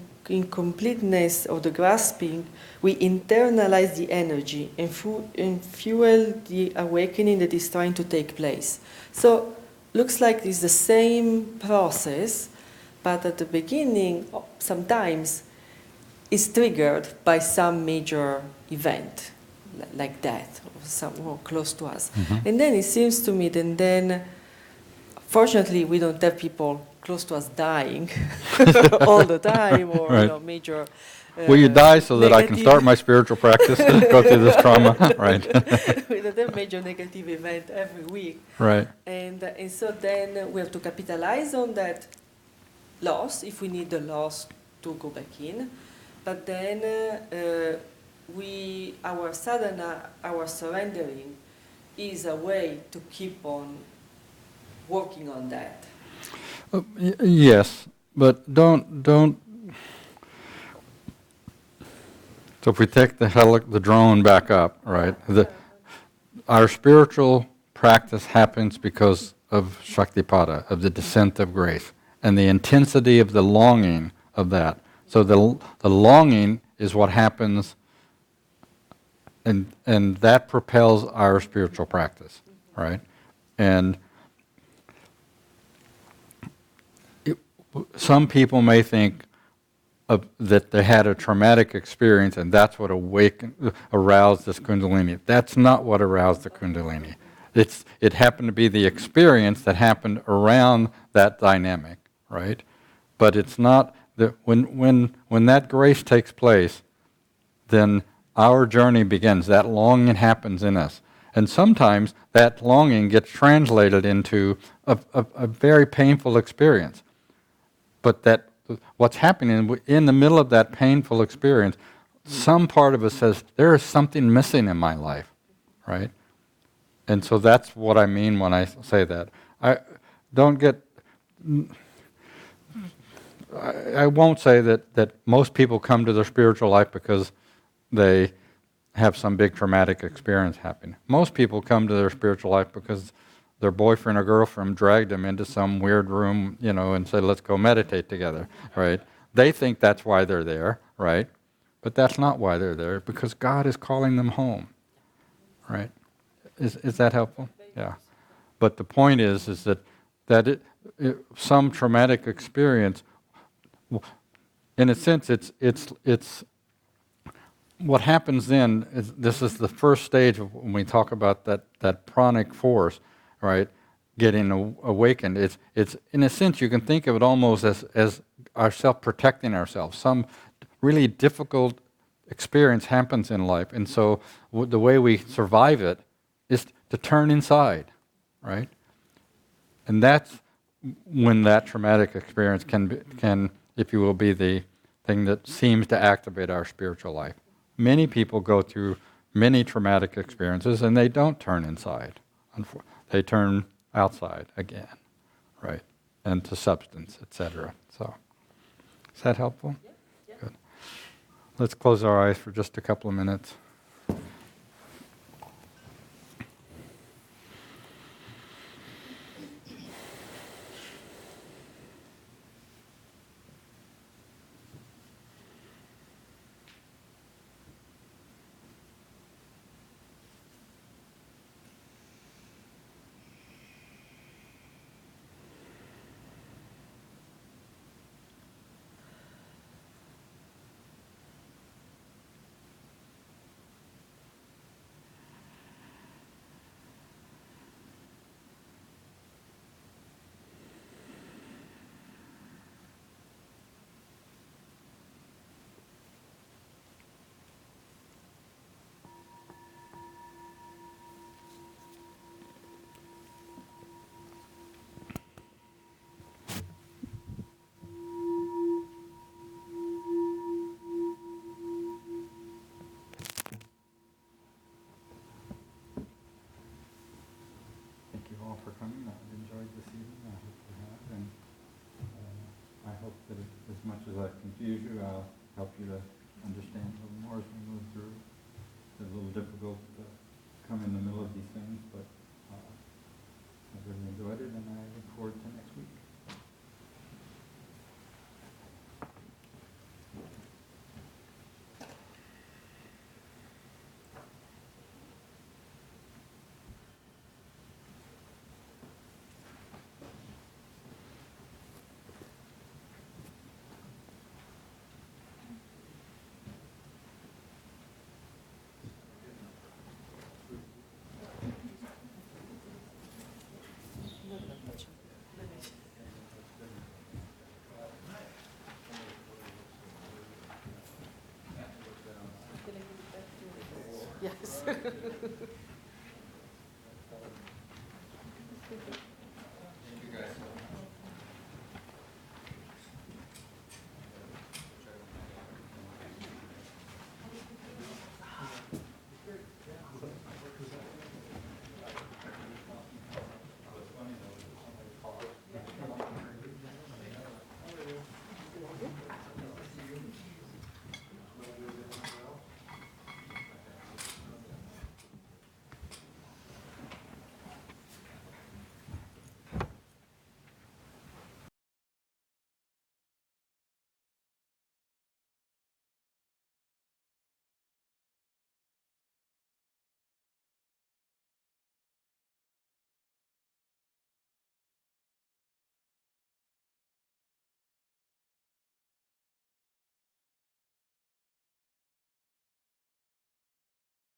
completeness of the grasping, we internalize the energy and fuel the awakening that is trying to take place. So looks like it's the same process, but at the beginning sometimes it's triggered by some major event like death or somewhere close to us. Mm-hmm. And then it seems to me that then fortunately we don't have people close to us dying all the time, or right. Major. Will you die so that I can start my spiritual practice and go through this trauma? Right. We don't have major negative event every week. Right. And so then we have to capitalize on that loss if we need the loss to go back in. But then our sadhana, our surrendering, is a way to keep on working on that. Yes, but don't. So if we take the drone back up, right? Our spiritual practice happens because of Shaktipada, of the descent of grace, and the intensity of the longing of that. So the longing is what happens, and that propels our spiritual practice, right? And some people may think that they had a traumatic experience and that's what aroused this Kundalini. That's not what aroused the Kundalini. It happened to be the experience that happened around that dynamic, right? But it's not that when that grace takes place, then our journey begins. That longing happens in us. And sometimes that longing gets translated into a very painful experience. But what's happening in the middle of that painful experience, some part of us says, there is something missing in my life, right? And so that's what I mean when I say that. I don't get. I won't say that most people come to their spiritual life because they have some big traumatic experience happen. Most people come to their spiritual life because their boyfriend or girlfriend dragged them into some weird room, and said, let's go meditate together, right? They think that's why they're there, right? But that's not why they're there, because God is calling them home, right? Is that helpful? Yeah. But the point is that some traumatic experience, in a sense, it's what happens then is this is the first stage of when we talk about that pranic force, right? Getting awakened. It's in a sense you can think of it almost as ourself protecting ourselves. Some really difficult experience happens in life, and so the way we survive it is to turn inside, right? And that's when that traumatic experience can, if you will, be the thing that seems to activate our spiritual life. Many people go through many traumatic experiences and they don't turn inside. They turn outside again, right? And to substance, etc. So, is that helpful? Yeah. Good. Let's close our eyes for just a couple of minutes. Thank you all for coming. I've enjoyed this evening. I hope you have. And I hope that as much as I've confused you, I'll help you to understand a little more as we move through. It's a little difficult to come in the middle of these things, but I've really enjoyed it, and I look forward to next week. Yes.